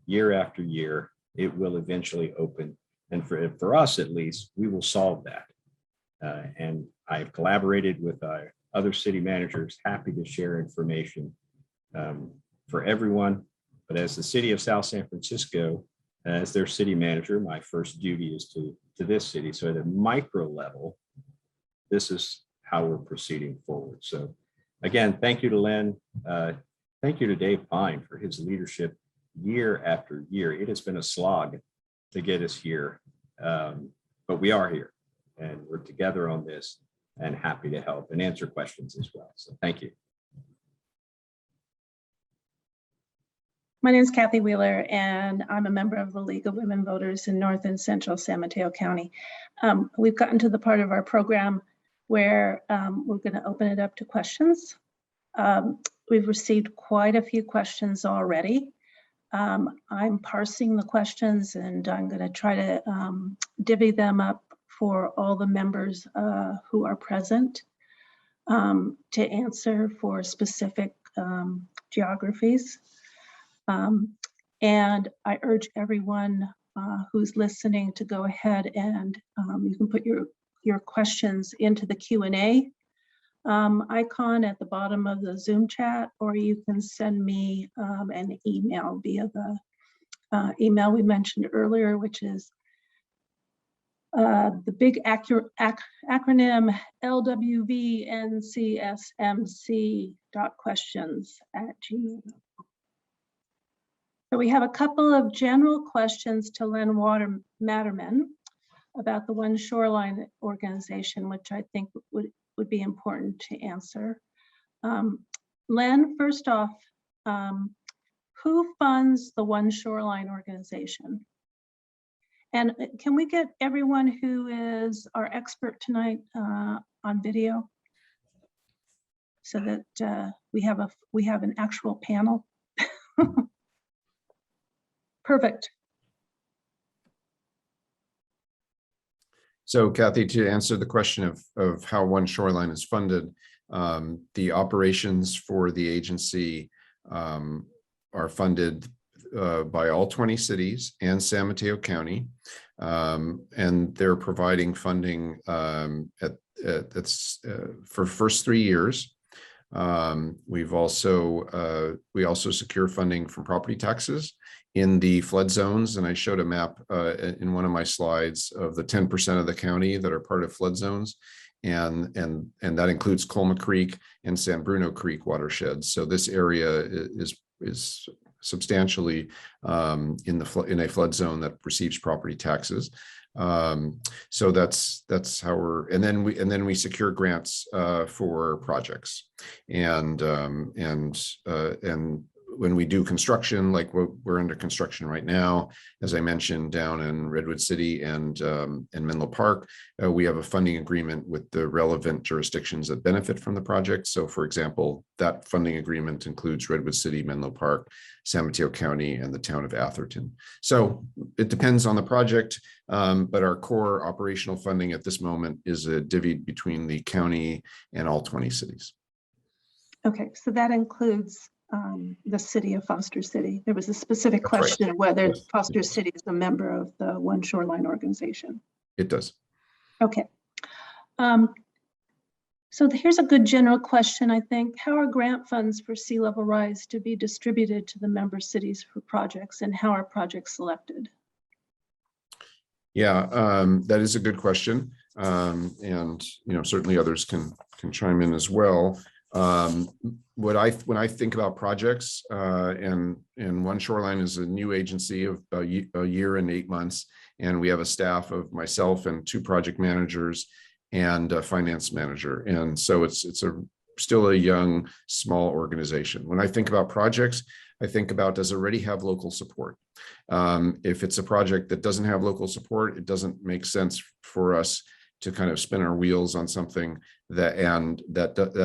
year after year, it will eventually open. And for us, at least, we will solve that. And I've collaborated with other city managers, happy to share information for everyone. But as the city of South San Francisco, as their city manager, my first duty is to this city. So at a micro level, this is how we're proceeding forward. So again, thank you to Len. Thank you to Dave Pine for his leadership year after year. It has been a slog to get us here, but we are here and we're together on this and happy to help and answer questions as well. So thank you. My name is Kathy Wheeler, and I'm a member of the League of Women Voters in North and Central San Mateo County. We've gotten to the part of our program where we're going to open it up to questions. We've received quite a few questions already. I'm parsing the questions, and I'm going to try to divvy them up for all the members who are present to answer for specific geographies. And I urge everyone who's listening to go ahead and you can put your questions into the Q&A icon at the bottom of the Zoom chat, or you can send me an email via the email we mentioned earlier, which is the big acronym lwvncsmc.questions@gmail.com. So we have a couple of general questions to Len Materman. about the OneShoreline organization, which I think would be important to answer. Len, first off, who funds the OneShoreline organization? And can we get everyone who is our expert tonight on video, so that we have an actual panel? Perfect. So Kathy, to answer the question of how OneShoreline is funded, the operations for the agency are funded by all 20 cities and San Mateo County, and they're providing funding for first 3 years. We also secure funding from property taxes in the flood zones, and I showed a map in one of my slides of the 10% of the county that are part of flood zones, and that includes Colma Creek and San Bruno Creek watersheds. So this area is substantially in a flood zone that receives property taxes. So that's how and then we secure grants for projects, and when we do construction, like we're under construction right now, as I mentioned, down in Redwood City and Menlo Park, we have a funding agreement with the relevant jurisdictions that benefit from the project. So for example, that funding agreement includes Redwood City, Menlo Park, San Mateo County, and the town of Atherton. So it depends on the project, but our core operational funding at this moment is divvied between the county and all 20 cities. Okay, so that includes the city of Foster City. There was a specific That's question right. of whether Yes. Foster City is a member of the OneShoreline organization. It does. Okay. So here's a good general question, I think. How are grant funds for sea level rise to be distributed to the member cities for projects, and how are projects selected? Yeah, that is a good question. And certainly others can chime in as well. When I think about projects, and OneShoreline is a new agency of a year and 8 months, and we have a staff of myself and 2 project managers and a finance manager, and so it's still a young, small organization. When I think about projects, I think about, does it already have local support? If it's a project that doesn't have local support, it doesn't make sense for us to kind of spin our wheels on something that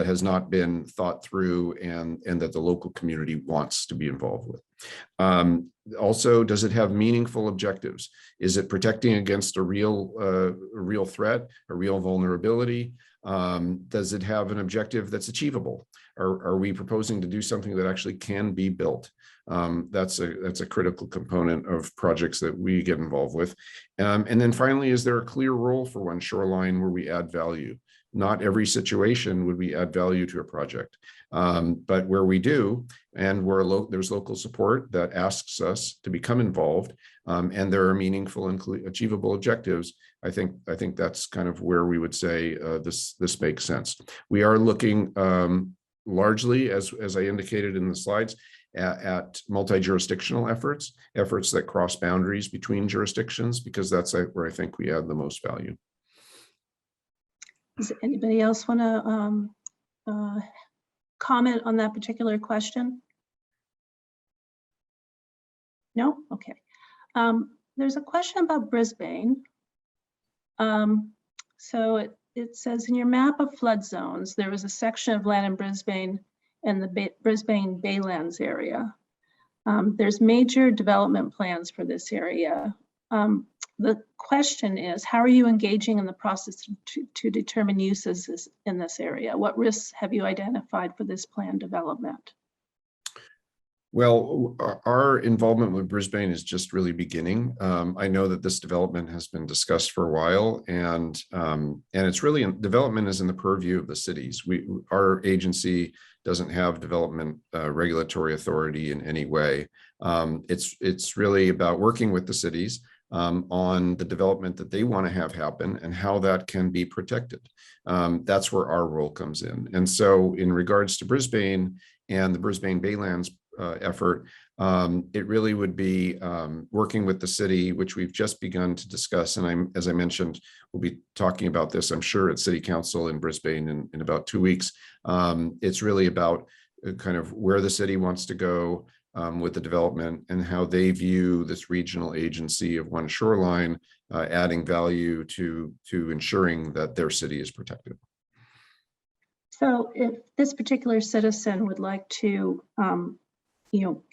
has not been thought through and that the local community wants to be involved with. Also, does it have meaningful objectives? Is it protecting against a real threat, a real vulnerability? Does it have an objective that's achievable? Are we proposing to do something that actually can be built? That's a critical component of projects that we get involved with. And then finally, is there a clear role for OneShoreline where we add value? Not every situation would we add value to a project, but where we do, and where there's local support that asks us to become involved, and there are meaningful and achievable objectives, I think that's kind of where we would say this makes sense. We are looking largely, as I indicated in the slides, at multi-jurisdictional efforts that cross boundaries between jurisdictions, because that's where I think we add the most value. Does anybody else want to comment on that particular question? No? Okay. There's a question about Brisbane. So it says, in your map of flood zones, there was a section of land in Brisbane and the Brisbane Baylands area. There's major development plans for this area. The question is, how are you engaging in the process to determine uses in this area? What risks have you identified for this planned development? Well, our involvement with Brisbane is just really beginning. I know that this development has been discussed for a while, and it's really, development is in the purview of the cities. Our agency doesn't have development regulatory authority in any way. It's really about working with the cities on the development that they want to have happen and how that can be protected. That's where our role comes in. And so in regards to Brisbane and the Brisbane Baylands effort, It really would be working with the city, which we've just begun to discuss. And as I mentioned, we'll be talking about this, I'm sure, at City Council in Brisbane in about 2 weeks. It's really about kind of where the city wants to go with the development and how they view this regional agency of OneShoreline adding value to ensuring that their city is protected. So if this particular citizen would like to,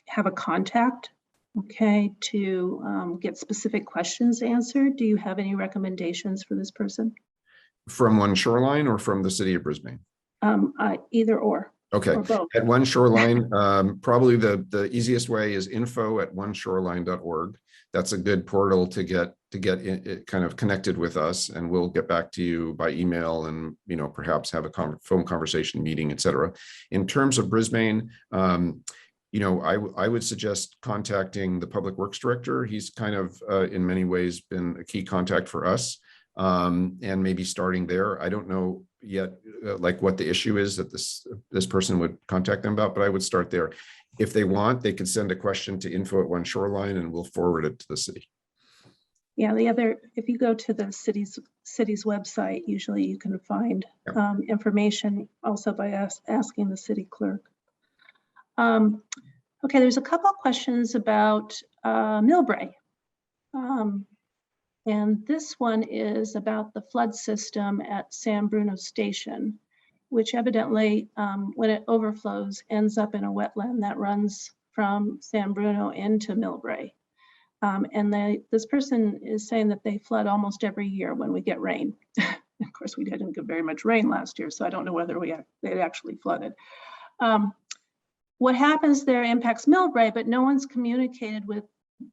have a contact, okay, to get specific questions answered, do you have any recommendations for this person? From OneShoreline or from the city of Brisbane? Either or. Okay, or both. at OneShoreline, probably the easiest way is info@oneshoreline.org. That's a good portal to get it kind of connected with us, and we'll get back to you by email and perhaps have a phone conversation, meeting, etc. In terms of Brisbane, I would suggest contacting the Public Works Director. He's kind of in many ways been a key contact for us, and maybe starting there. I don't know yet like what the issue is that this person would contact them about, but I would start there. If they want, they can send a question to info@OneShoreline and we'll forward it to the city. Yeah, if you go to the city's website, usually you can find information also by asking the city clerk. Okay, there's a couple of questions about Millbrae. And this one is about the flood system at San Bruno Station, which evidently, when it overflows, ends up in a wetland that runs from San Bruno into Millbrae. And this person is saying that they flood almost every year when we get rain. Of course, we didn't get very much rain last year, so I don't know whether they actually flooded. What happens there impacts Millbrae, but no one's communicated with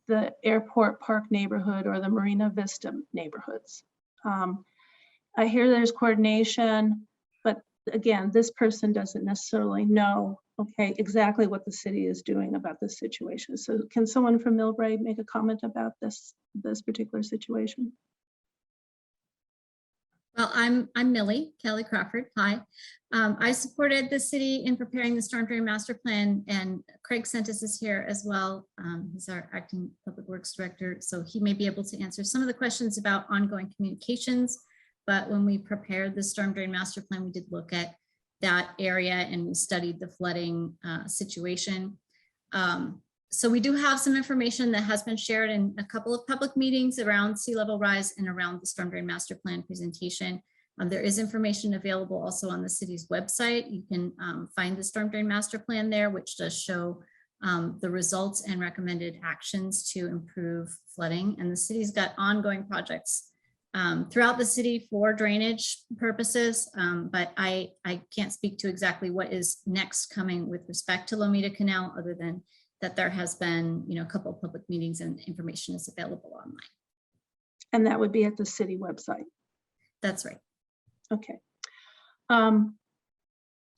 the Airport Park neighborhood or the Marina Vista neighborhoods. I hear there's coordination, but again, this person doesn't necessarily know, okay, exactly what the city is doing about this situation. So can someone from Millbrae make a comment about this particular situation? Well, I'm Millie Kelly Crawford. Hi. I supported the city in preparing the storm drain master plan, and Craig Sentis is here as well. He's our acting public works director, so he may be able to answer some of the questions about ongoing communications. But when we prepared the storm drain master plan, we did look at that area and we studied the flooding situation. So we do have some information that has been shared in a couple of public meetings around sea level rise and around the storm drain master plan presentation. There is information available also on the city's website. You can find the storm drain master plan there, which does show the results and recommended actions to improve flooding. And the city's got ongoing projects throughout the city for drainage purposes, but I can't speak to exactly what is next coming with respect to Lomita Canal, other than that there has been, a couple of public meetings and information is available online. And that would be at the city website. That's right. Okay. So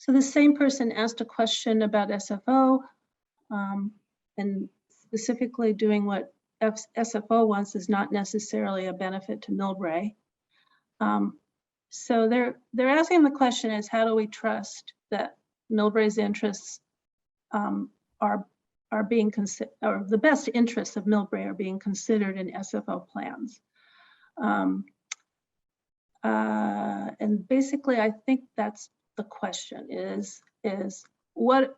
the same person asked a question about SFO and specifically doing what SFO wants is not necessarily a benefit to Millbrae. So they're asking the question is, how do we trust that Millbrae's interests are being considered, or the best interests of Millbrae are being considered in SFO plans? And basically, I think that's the question is what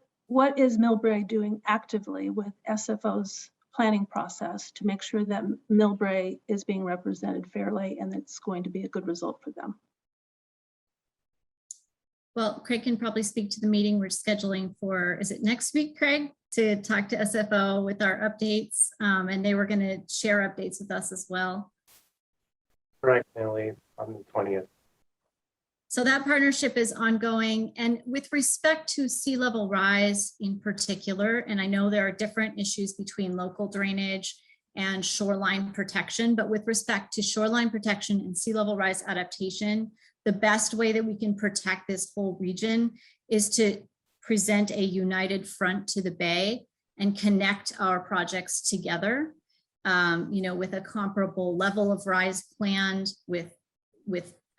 is Millbrae doing actively with SFO's planning process to make sure that Millbrae is being represented fairly and it's going to be a good result for them? Well, Craig can probably speak to the meeting we're scheduling for, is it next week, Craig, to talk to SFO with our updates? And they were going to share updates with us as well. Correct, Millie, on the 20th. So that partnership is ongoing. And with respect to sea level rise in particular, and I know there are different issues between local drainage and shoreline protection, but with respect to shoreline protection and sea level rise adaptation, the best way that we can protect this whole region is to present a united front to the bay and connect our projects together, with a comparable level of rise planned with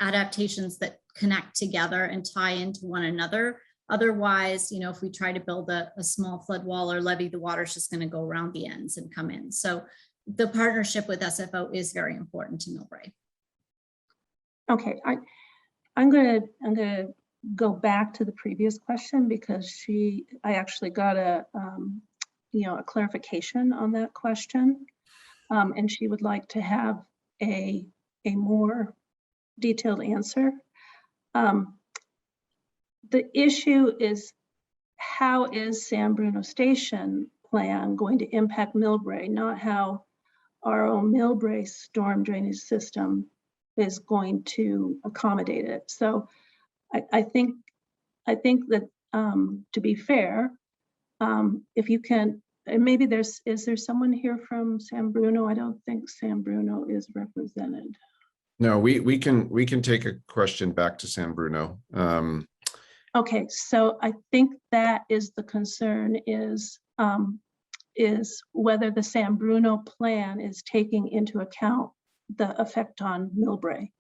adaptations that connect together and tie into one another Otherwise, if we try to build a small flood wall or levee, the water's just going to go around the ends and come in. So the partnership with SFO is very important to Millbrae. Okay, I'm gonna go back to the previous question because I actually got a clarification on that question. And she would like to have a more detailed answer. The issue is, how is San Bruno Station plan going to impact Millbrae, not how our own Millbrae storm drainage system is going to accommodate it. So I think that to be fair, if you can, and maybe is there someone here from San Bruno? I don't think San Bruno is represented. No, we can take a question back to San Bruno. Okay, so I think that is the concern, is whether the San Bruno plan is taking into account the effect on Millbrae,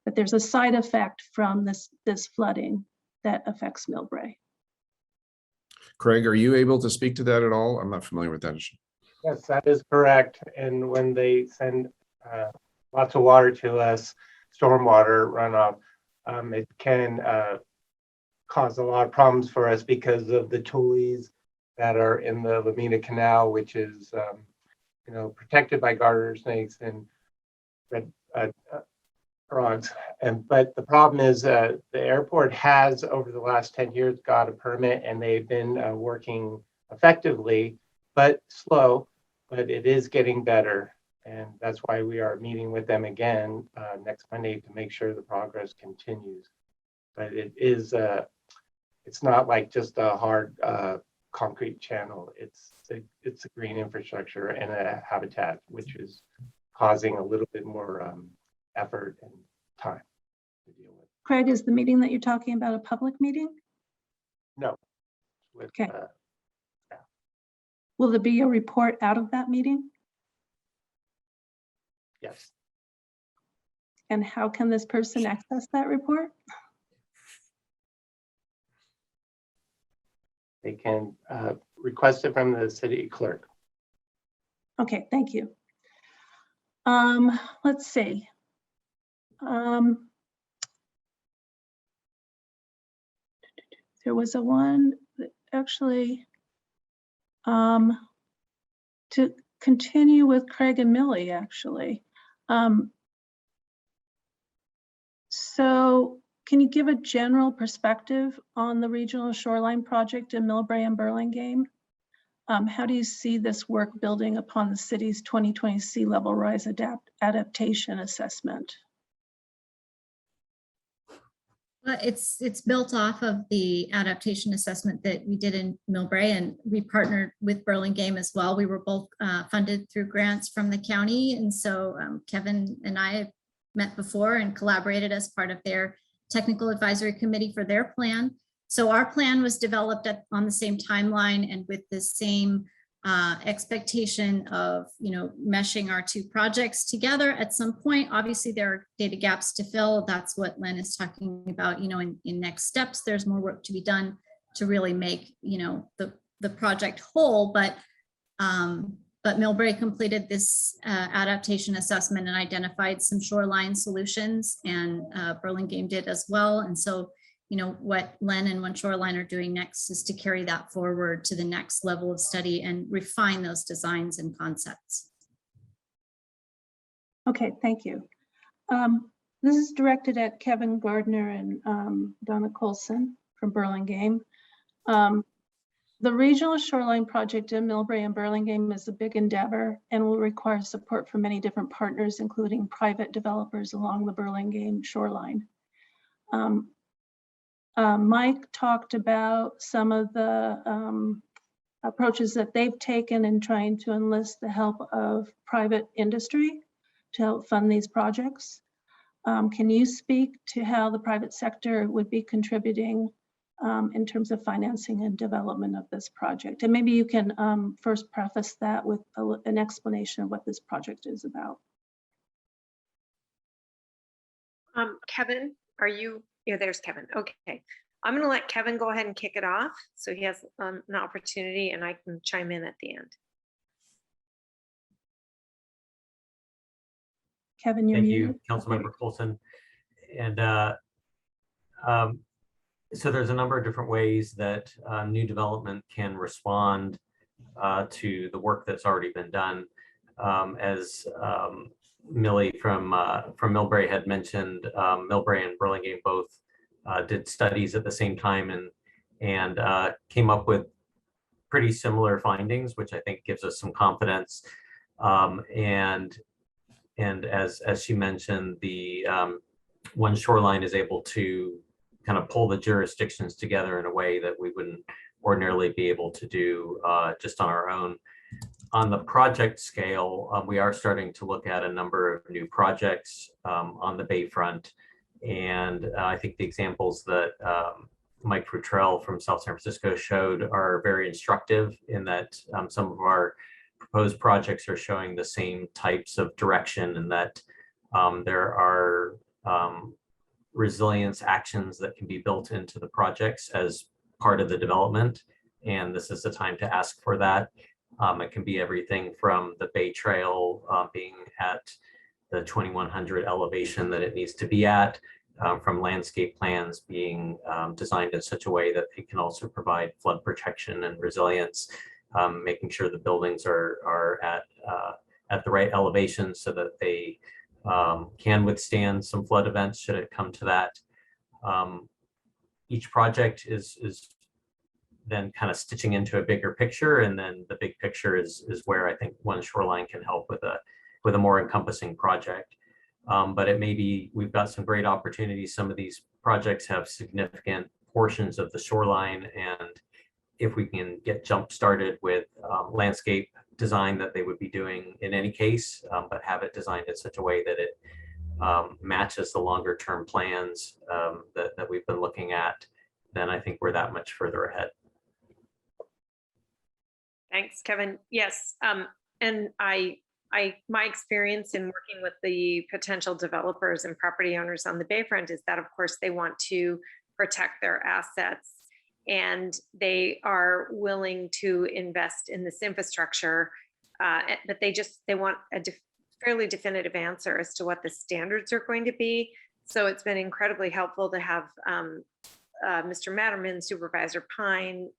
that there's a side effect from this flooding that affects Millbrae. Craig, are you able to speak to that at all? I'm not familiar with that issue. Yes, that is correct. And when they send lots of water to us, stormwater runoff, it can cause a lot of problems for us because of the tules that are in the Lamina Canal, which is protected by garter snakes and red frogs. But the problem is the airport has, over the last 10 years, got a permit, and they've been working effectively, but slow, but it is getting better. And that's why we are meeting with them again next Monday to make sure the progress continues. But it is, it's not like just a hard concrete channel. It's a green infrastructure and a habitat, which is causing a little bit more effort and time to deal with. Craig, is the meeting that you're talking about a public meeting? No. Okay. Will there be a report out of that meeting? Yes. And how can this person access that report? They can request it from the city clerk. Okay, thank you. Let's see. There was a one that actually, to continue with Craig and Millie, actually. So can you give a general perspective on the regional shoreline project in Millbrae and Burlingame? How do you see this work building upon the city's 2020 sea level rise adaptation assessment? Well, it's built off of the adaptation assessment that we did in Millbrae, and we partnered with Burlingame as well. We were both funded through grants from the county. And so Kevin and I met before and collaborated as part of their technical advisory committee for their plan. So our plan was developed on the same timeline and with the same expectation of, meshing our two projects together at some point. Obviously, there are data gaps to fill. That's what Len is talking about, in next steps. There's more work to be done to really make, the project whole. But Millbrae completed this adaptation assessment and identified some shoreline solutions, and Burlingame did as well. And so, what Len and OneShoreline are doing next is to carry that forward to the next level of study and refine those designs and concepts. Okay, thank you. This is directed at Kevin Gardner and Donna Colson from Burlingame. The regional shoreline project in Millbrae and Burlingame is a big endeavor and will require support from many different partners, including private developers along the Burlingame shoreline. Mike talked about some of the approaches that they've taken in trying to enlist the help of private industry to help fund these projects. Can you speak to how the private sector would be contributing in terms of financing and development of this project? And maybe you can first preface that with an explanation of what this project is about. Kevin, are you? Yeah, there's Kevin. Okay. I'm going to let Kevin go ahead and kick it off, so he has an opportunity and I can chime in at the end. Kevin, you're Thank muted. you, Councilmember Colson. And so there's a number of different ways that new development can respond to the work that's already been done. As Millie from Millbrae had mentioned, Millbrae and Burlingame both did studies at the same time and came up with pretty similar findings, which I think gives us some confidence. And as she mentioned, the OneShoreline is able to kind of pull the jurisdictions together in a way that we wouldn't ordinarily be able to do just on our own. On the project scale, we are starting to look at a number of new projects on the Bayfront. And I think the examples that Mike Futrell from South San Francisco showed are very instructive in that some of our proposed projects are showing the same types of direction, and that there are resilience actions that can be built into the projects as part of the development. And this is the time to ask for that. It can be everything from the Bay Trail being at the 2100 elevation that it needs to be at, from landscape plans being designed in such a way that they can also provide flood protection and resilience, making sure the buildings are at the right elevation so that they can withstand some flood events should it come to that. Each project is then kind of stitching into a bigger picture, and then the big picture is where I think OneShoreline can help with a more encompassing project. But it may be we've got some great opportunities. Some of these projects have significant portions of the shoreline, and if we can get jump started with landscape design that they would be doing in any case, but have it designed in such a way that it matches the longer term plans that we've been looking at, then I think we're that much further ahead. Thanks, Kevin. Yes, and my experience in working with the potential developers and property owners on the Bayfront is that, of course, they want to protect their assets, and they are willing to invest in this infrastructure, but they want a fairly definitive answer as to what the standards are going to be. So it's been incredibly helpful to have Mr. Materman, Supervisor Pine,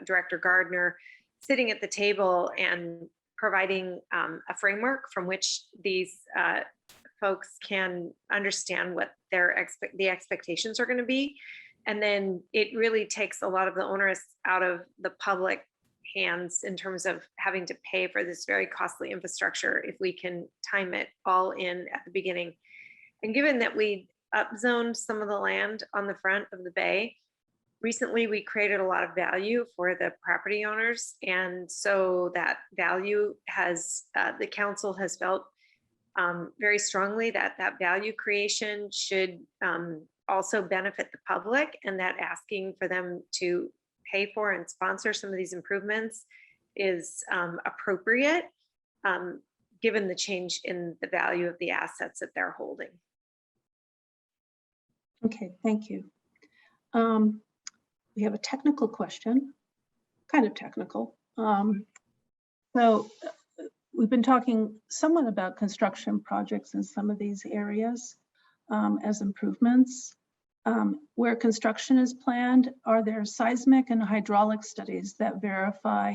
Director Gardner sitting at the table and providing a framework from which these folks can understand what the expectations are going to be. And then it really takes a lot of the onus out of the public hands in terms of having to pay for this very costly infrastructure if we can time it all in at the beginning. And given that we upzoned some of the land on the front of the bay, recently we created a lot of value for the property owners. And so that value has, the council has felt very strongly that that value creation should also benefit the public, and that asking for them to pay for and sponsor some of these improvements is appropriate, given the change in the value of the assets that they're holding. Okay, thank you. We have a technical question, kind of technical. So we've been talking somewhat about construction projects in some of these areas as improvements. Where construction is planned, are there seismic and hydraulic studies that verify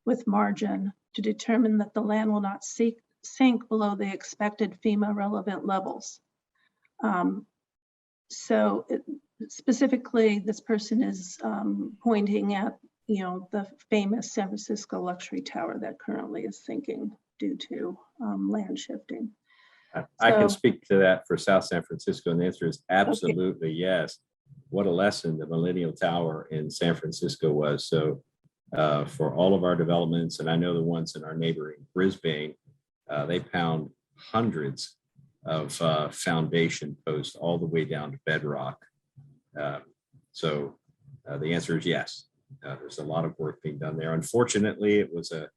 with margin to determine that the land will not sink below the expected FEMA relevant levels? Specifically, this person is pointing at, the famous San Francisco luxury tower that currently is sinking due to land shifting. I can speak to that for South San Francisco, and the answer is absolutely yes. What a lesson the Millennial Tower in San Francisco was. So for all of our developments, and I know the ones in our neighboring Brisbane, they pound hundreds of foundation posts all the way down to bedrock. So the answer is yes. There's a lot of work being done there. Unfortunately, it was a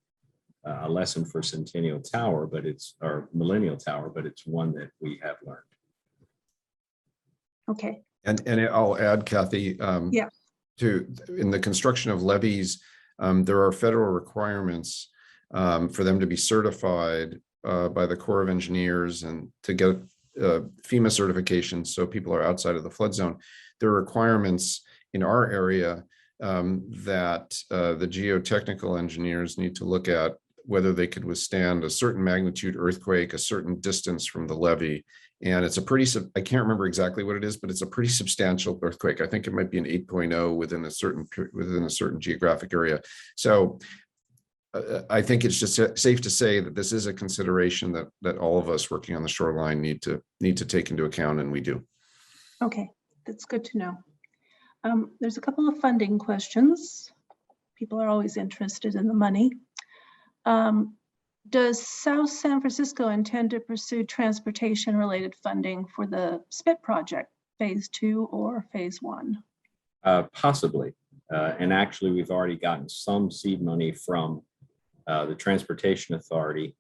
lesson for Centennial Tower, but or Millennial Tower, but it's one that we have learned. Okay, And I'll add, Kathy, Yeah. in the construction of levees, there are federal requirements for them to be certified by the Corps of Engineers and to get FEMA certification, so people are outside of the flood zone. There are requirements in our area that the geotechnical engineers need to look at whether they could withstand a certain magnitude earthquake, a certain distance from the levee. And it's a pretty, I can't remember exactly what it is, but it's a pretty substantial earthquake. I think it might be an 8.0 within a certain geographic area. So I think it's just safe to say that this is a consideration that all of us working on the shoreline need to take into account, and we do. Okay, that's good to know. There's a couple of funding questions. People are always interested in the money. Does South San Francisco intend to pursue transportation-related funding for the SPIT project, phase 2 or phase 1? Possibly. And actually, we've already gotten some seed money from the Transportation Authority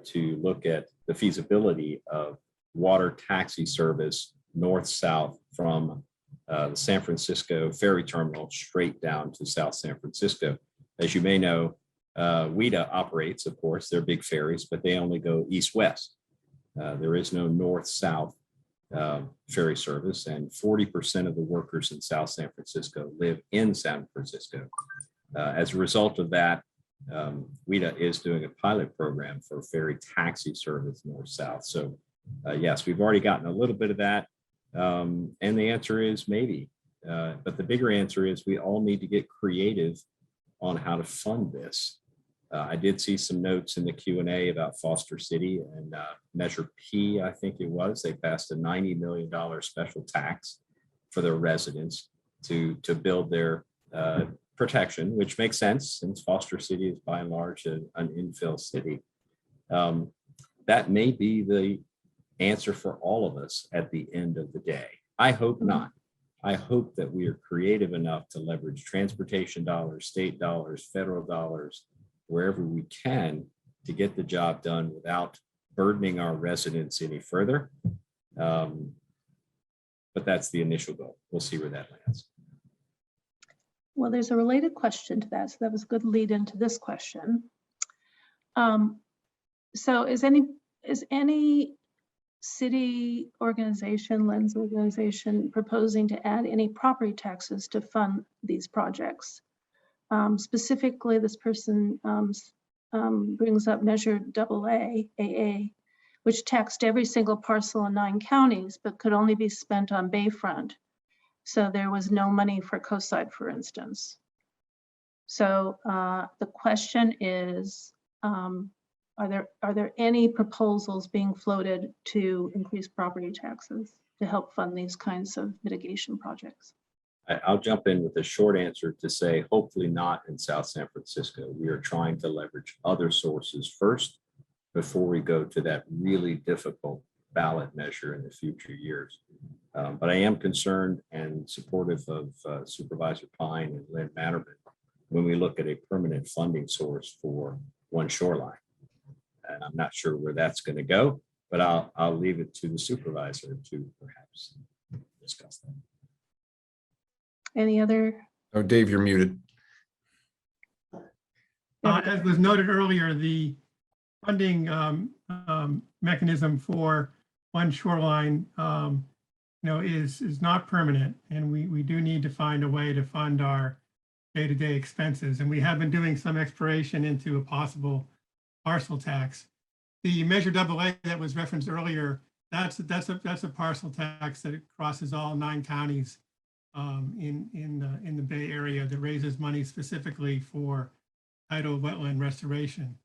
to look at the feasibility of water taxi service north-south from the San Francisco ferry terminal straight down to South San Francisco. As you may know, WIDA operates, of course, they're big ferries, but they only go east-west. There is no north-south ferry service, and 40% of the workers in South San Francisco live in San Francisco. As a result of that, WIDA is doing a pilot program for ferry taxi service north-south. So yes, we've already gotten a little bit of that. And the answer is maybe. But the bigger answer is we all need to get creative on how to fund this. I did see some notes in the Q&A about Foster City and Measure P, I think it was. They passed a $90 million special tax for their residents to build their protection, which makes sense since Foster City is by and large an infill city. That may be the answer for all of us at the end of the day. I hope not. I hope that we are creative enough to leverage transportation dollars, state dollars, federal dollars, wherever we can to get the job done without burdening our residents any further. But that's the initial goal. We'll see where that lands. Well, there's a related question to that. So that was a good lead into this question. So is any city organization, Len's organization, proposing to add any property taxes to fund these projects? Specifically, this person brings up Measure AA, which taxed every single parcel in 9 counties, but could only be spent on Bayfront. So there was no money for coastside, for instance. So the question is, are there any proposals being floated to increase property taxes to help fund these kinds of mitigation projects? I'll jump in with a short answer to say, hopefully not in South San Francisco. We are trying to leverage other sources first before we go to that really difficult ballot measure in the future years. But I am concerned and supportive of Supervisor Pine and Len Materman when we look at a permanent funding source for OneShoreline. And I'm not sure where that's going to go, but I'll leave it to the supervisor to perhaps discuss that. Any other? Oh, Dave, you're muted. As was noted earlier, the funding mechanism for OneShoreline is not permanent, and we do need to find a way to fund our day-to-day expenses. And we have been doing some exploration into a possible parcel tax. The Measure AA that was referenced earlier, that's a parcel tax that crosses all 9 counties in the Bay Area that raises money specifically for tidal wetland restoration.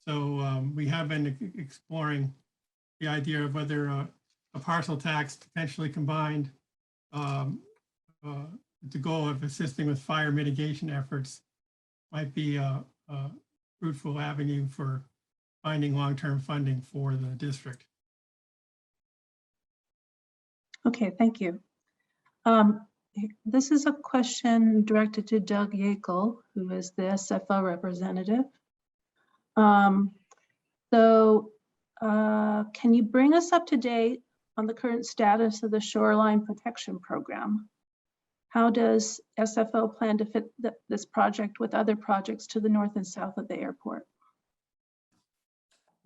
So we have been exploring the idea of whether a parcel tax potentially combined with the goal of assisting with fire mitigation efforts might be a fruitful avenue for finding long-term funding for the district. Okay, thank you. This is a question directed to Doug Yackel, who is the SFO representative. Can you bring us up to date on the current status of the shoreline protection program. How does SFO plan to fit this project with other projects to the north and south of the airport?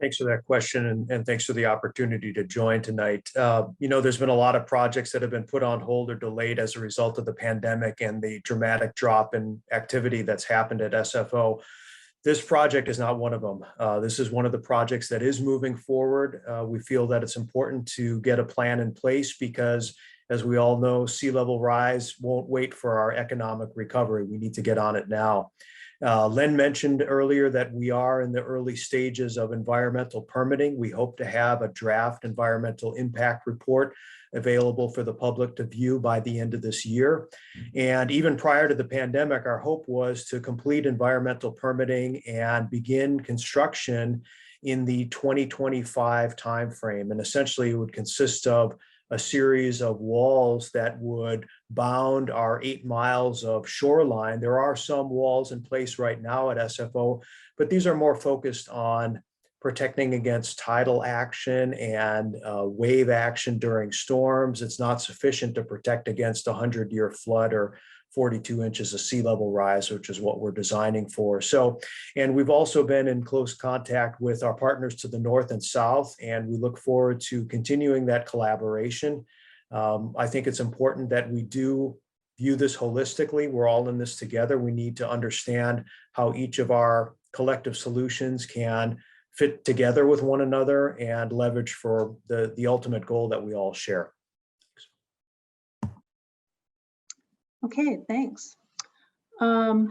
Thanks for that question, and thanks for the opportunity to join tonight. There's been a lot of projects that have been put on hold or delayed as a result of the pandemic and the dramatic drop in activity that's happened at SFO. This project is not one of them. This is one of the projects that is moving forward. We feel that it's important to get a plan in place because, as we all know, sea level rise won't wait for our economic recovery. We need to get on it now. Len mentioned earlier that we are in the early stages of environmental permitting. We hope to have a draft environmental impact report available for the public to view by the end of this year. And even prior to the pandemic, our hope was to complete environmental permitting and begin construction in the 2025 timeframe. And essentially it would consist of a series of walls that would bound our 8 miles of shoreline. There are some walls in place right now at SFO, but these are more focused on protecting against tidal action and wave action during storms. It's not sufficient to protect against a 100-year flood or 42 inches of sea level rise, which is what we're designing for. So, and we've also been in close contact with our partners to the north and south, and we look forward to continuing that collaboration. I think it's important that we do view this holistically. We're all in this together. We need to understand how each of our collective solutions can fit together with one another and leverage for the ultimate goal that we all share. Okay, thanks. So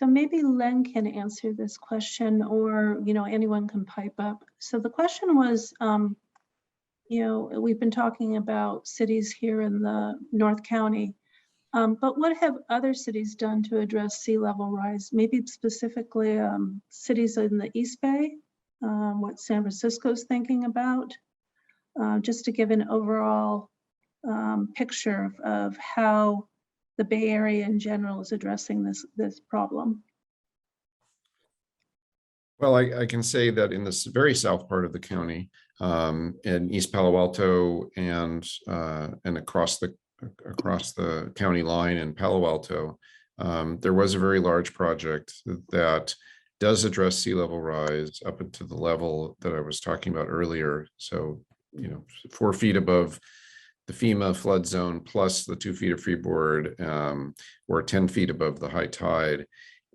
maybe Len can answer this question, or anyone can pipe up. So the question was, we've been talking about cities here in the North County, but what have other cities done to address sea level rise? Maybe specifically cities in the East Bay, what San Francisco's thinking about, just to give an overall picture of how the Bay Area in general is addressing this problem. Well, I can say that in this very south part of the county, in East Palo Alto and across the county line in Palo Alto, there was a very large project that does address sea level rise up into the level that I was talking about earlier. So, 4 feet above the FEMA flood zone plus the 2 feet of freeboard, or 10 feet above the high tide.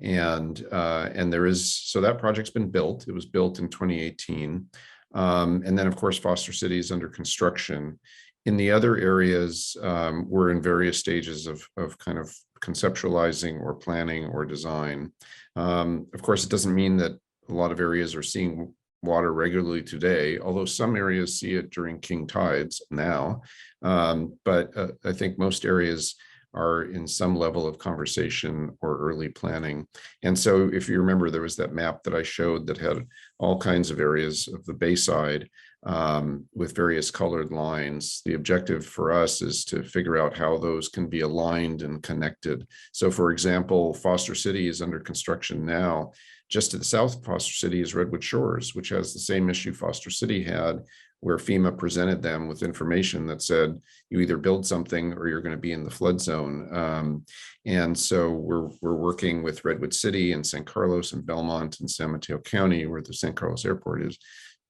And there is, so that project's been built. It was built in 2018. And then of course, Foster City is under construction. In the other areas, we're in various stages of kind of conceptualizing or planning or design. Of course, it doesn't mean that a lot of areas are seeing water regularly today, although some areas see it during king tides now. But I think most areas are in some level of conversation or early planning. And so if you remember, there was that map that I showed that had all kinds of areas of the Bayside with various colored lines. The objective for us is to figure out how those can be aligned and connected. So for example, Foster City is under construction now. Just to the south of Foster City is Redwood Shores, which has the same issue Foster City had, where FEMA presented them with information that said, you either build something or you're going to be in the flood zone. And so we're working with Redwood City and San Carlos and Belmont and San Mateo County, where the San Carlos Airport is,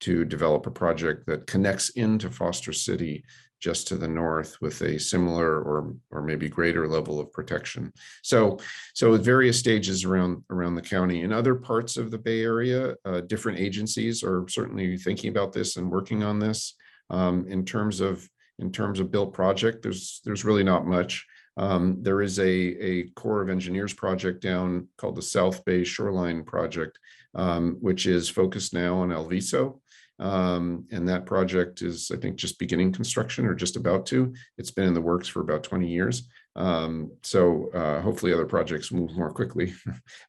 to develop a project that connects into Foster City just to the north with a similar or maybe greater level of protection. So at various stages around the county. In other parts of the Bay Area, different agencies are certainly thinking about this and working on this. In terms of built project, there's really not much. There is a Corps of Engineers project down called the South Bay Shoreline Project, which is focused now on El Viso. And that project is, I think, just beginning construction or just about to. It's been in the works for about 20 years. So hopefully other projects move more quickly.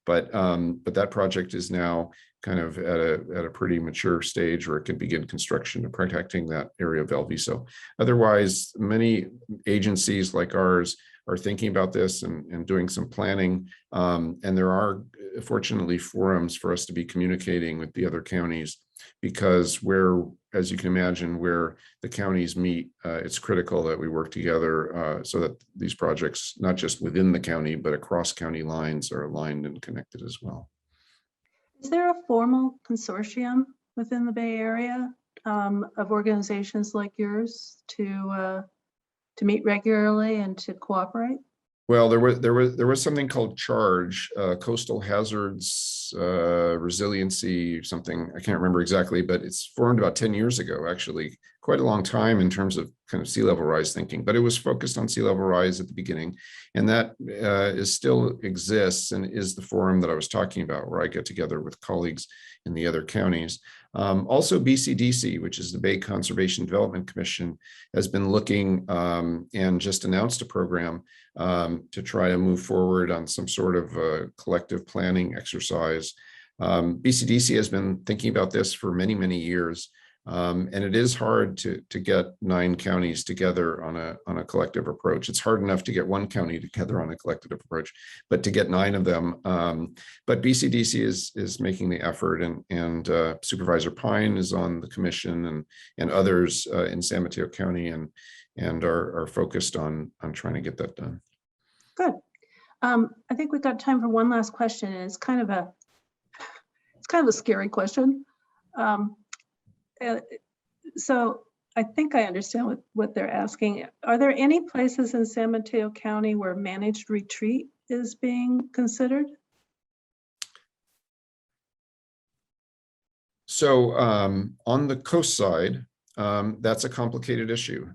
But that project is now kind of at a pretty mature stage where it can begin construction of protecting that area of El Viso. Otherwise, many agencies like ours are thinking about this and doing some planning. And there are, fortunately, forums for us to be communicating with the other counties, because where as you can imagine, where the counties meet, it's critical that we work together so that these projects, not just within the county, but across county lines, are aligned and connected as well. Is there a formal consortium within the Bay Area of organizations like yours to meet regularly and to cooperate? Well, there was something called CHARGE, Coastal Hazards Resiliency, something I can't remember exactly, but it's formed about 10 years ago, actually, quite a long time in terms of kind of sea level rise thinking. But it was focused on sea level rise at the beginning, and that still exists and is the forum that I was talking about, where I get together with colleagues in the other counties. Also, BCDC, which is the Bay Conservation Development Commission, has been looking and just announced a program to try to move forward on some sort of collective planning exercise. BCDC has been thinking about this for many, many years. And it is hard to get 9 counties together on a collective approach. It's hard enough to get 1 county together on a collective approach, but to get 9 of them. But BCDC is making the effort, and Supervisor Pine is on the commission, and others in San Mateo County, and are focused on trying to get that done. Good. I think we've got time for one last question, and it's kind of a scary question. So I think I understand what they're asking. Are there any places in San Mateo County where managed retreat is being considered? So on the coast side, that's a complicated issue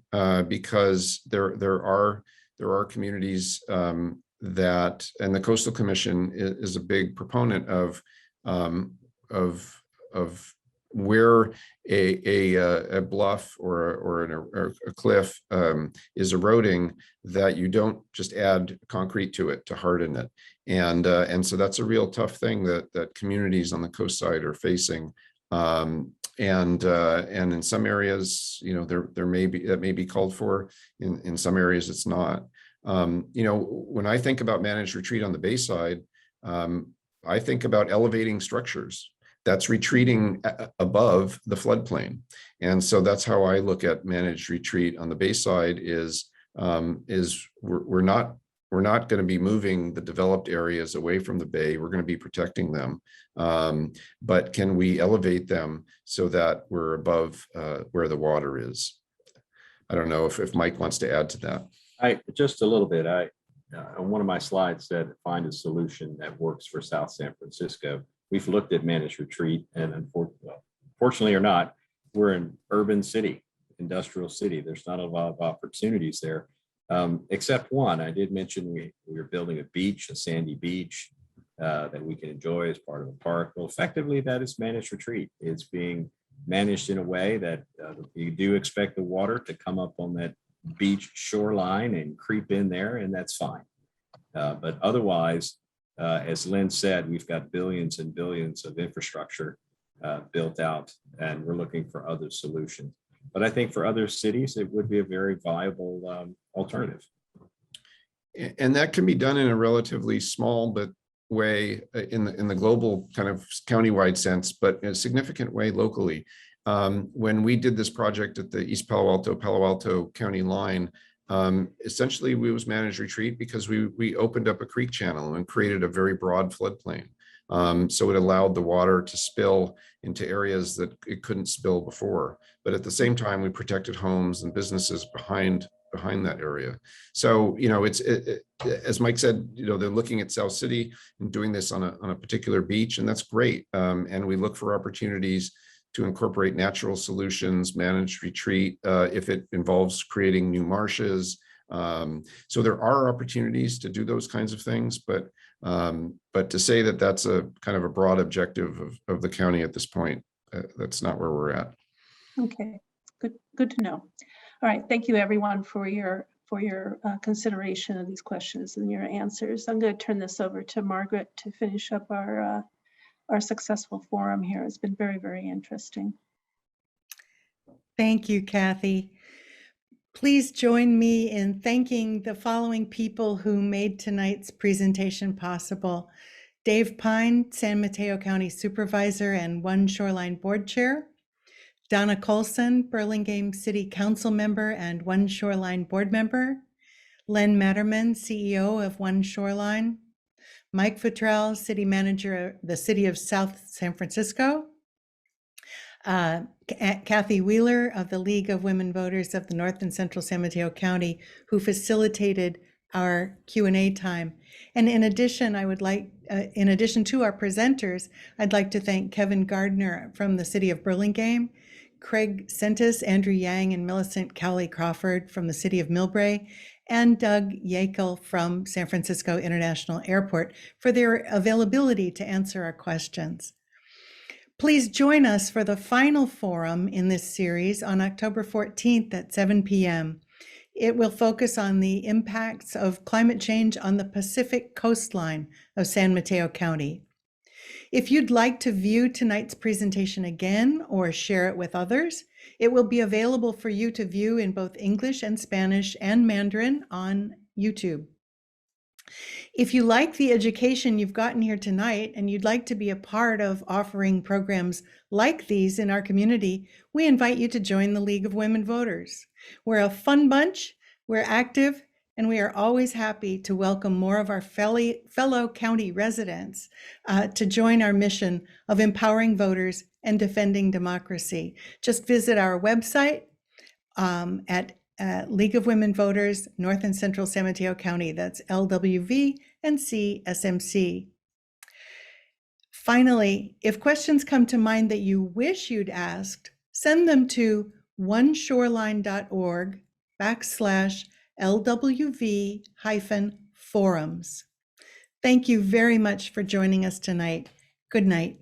because there are communities that, and the Coastal Commission is a big proponent of where a bluff or a cliff is eroding, that you don't just add concrete to it to harden it, and so that's a real tough thing that communities on the coast side are facing. And in some areas, you know, that may be called for. In some areas, it's not. You know, when I think about managed retreat on the bay side, I think about elevating structures. That's retreating above the floodplain, and so that's how I look at managed retreat on the bay side. Is we're not going to be moving the developed areas away from the bay. We're going to be protecting them, but can we elevate them so that we're above where the water is? I don't know if Mike wants to add to that. Just a little bit. On one of my slides said find a solution that works for South San Francisco. We've looked at managed retreat, and unfortunately or not, we're an urban city, industrial city. There's not a lot of opportunities there, except one. I did mention we were building a beach, a sandy beach that we can enjoy as part of a park. Well, effectively, that is managed retreat. It's being managed in a way that you do expect the water to come up on that beach shoreline and creep in there, and that's fine. But otherwise, as Len said, we've got billions and billions of infrastructure built out, and we're looking for other solutions. But I think for other cities, it would be a very viable alternative. And that can be done in a relatively small but way in the global kind of countywide sense, but in a significant way locally. When we did this project at the East Palo Alto County line, essentially we was managed retreat because we opened up a creek channel and created a very broad floodplain. So it allowed the water to spill into areas that it couldn't spill before. But at the same time, we protected homes and businesses behind that area. So, you know, as Mike said, you know, they're looking at South City and doing this on a particular beach, and that's great. And we look for opportunities to incorporate natural solutions, managed retreat, if it involves creating new marshes. So there are opportunities to do those kinds of things, but to say that that's a kind of a broad objective of the county at this point, that's not where we're at. Okay, good to know. All right, thank you everyone for your consideration of these questions and your answers. I'm going to turn this over to Margaret to finish up our successful forum here. It's been very, very interesting. Thank you, Kathy. Please join me in thanking the following people who made tonight's presentation possible. Dave Pine, San Mateo County Supervisor and OneShoreline Board Chair. Donna Colson, Burlingame City Council member and OneShoreline board member. Len Materman, CEO of OneShoreline. Mike Futrell, city manager of the city of South San Francisco. Kathy Wheeler of the League of Women Voters of the North and Central San Mateo County, who facilitated our Q&A time. And in addition, I would like, in addition to our presenters, I'd like to thank Kevin Gardner from the city of Burlingame, Craig Sentis, Andrew Yang, and Millicent Cowley Crawford from the city of Millbrae, and Doug Yakel from San Francisco International Airport for their availability to answer our questions. Please join us for the final forum in this series on October 14th at 7 p.m. It will focus on the impacts of climate change on the Pacific coastline of San Mateo County. If you'd like to view tonight's presentation again or share it with others, it will be available for you to view in both English and Spanish and Mandarin on YouTube. If you like the education you've gotten here tonight and you'd like to be a part of offering programs like these in our community, we invite you to join the League of Women Voters. We're a fun bunch, we're active, and we are always happy to welcome more of our fellow county residents to join our mission of empowering voters and defending democracy. Just visit our website at League of Women Voters, North and Central San Mateo County. That's LWV and CSMC. Finally, if questions come to mind that you wish you'd asked, send them to oneshoreline.org/LWV-forums. Thank you very much for joining us tonight. Good night.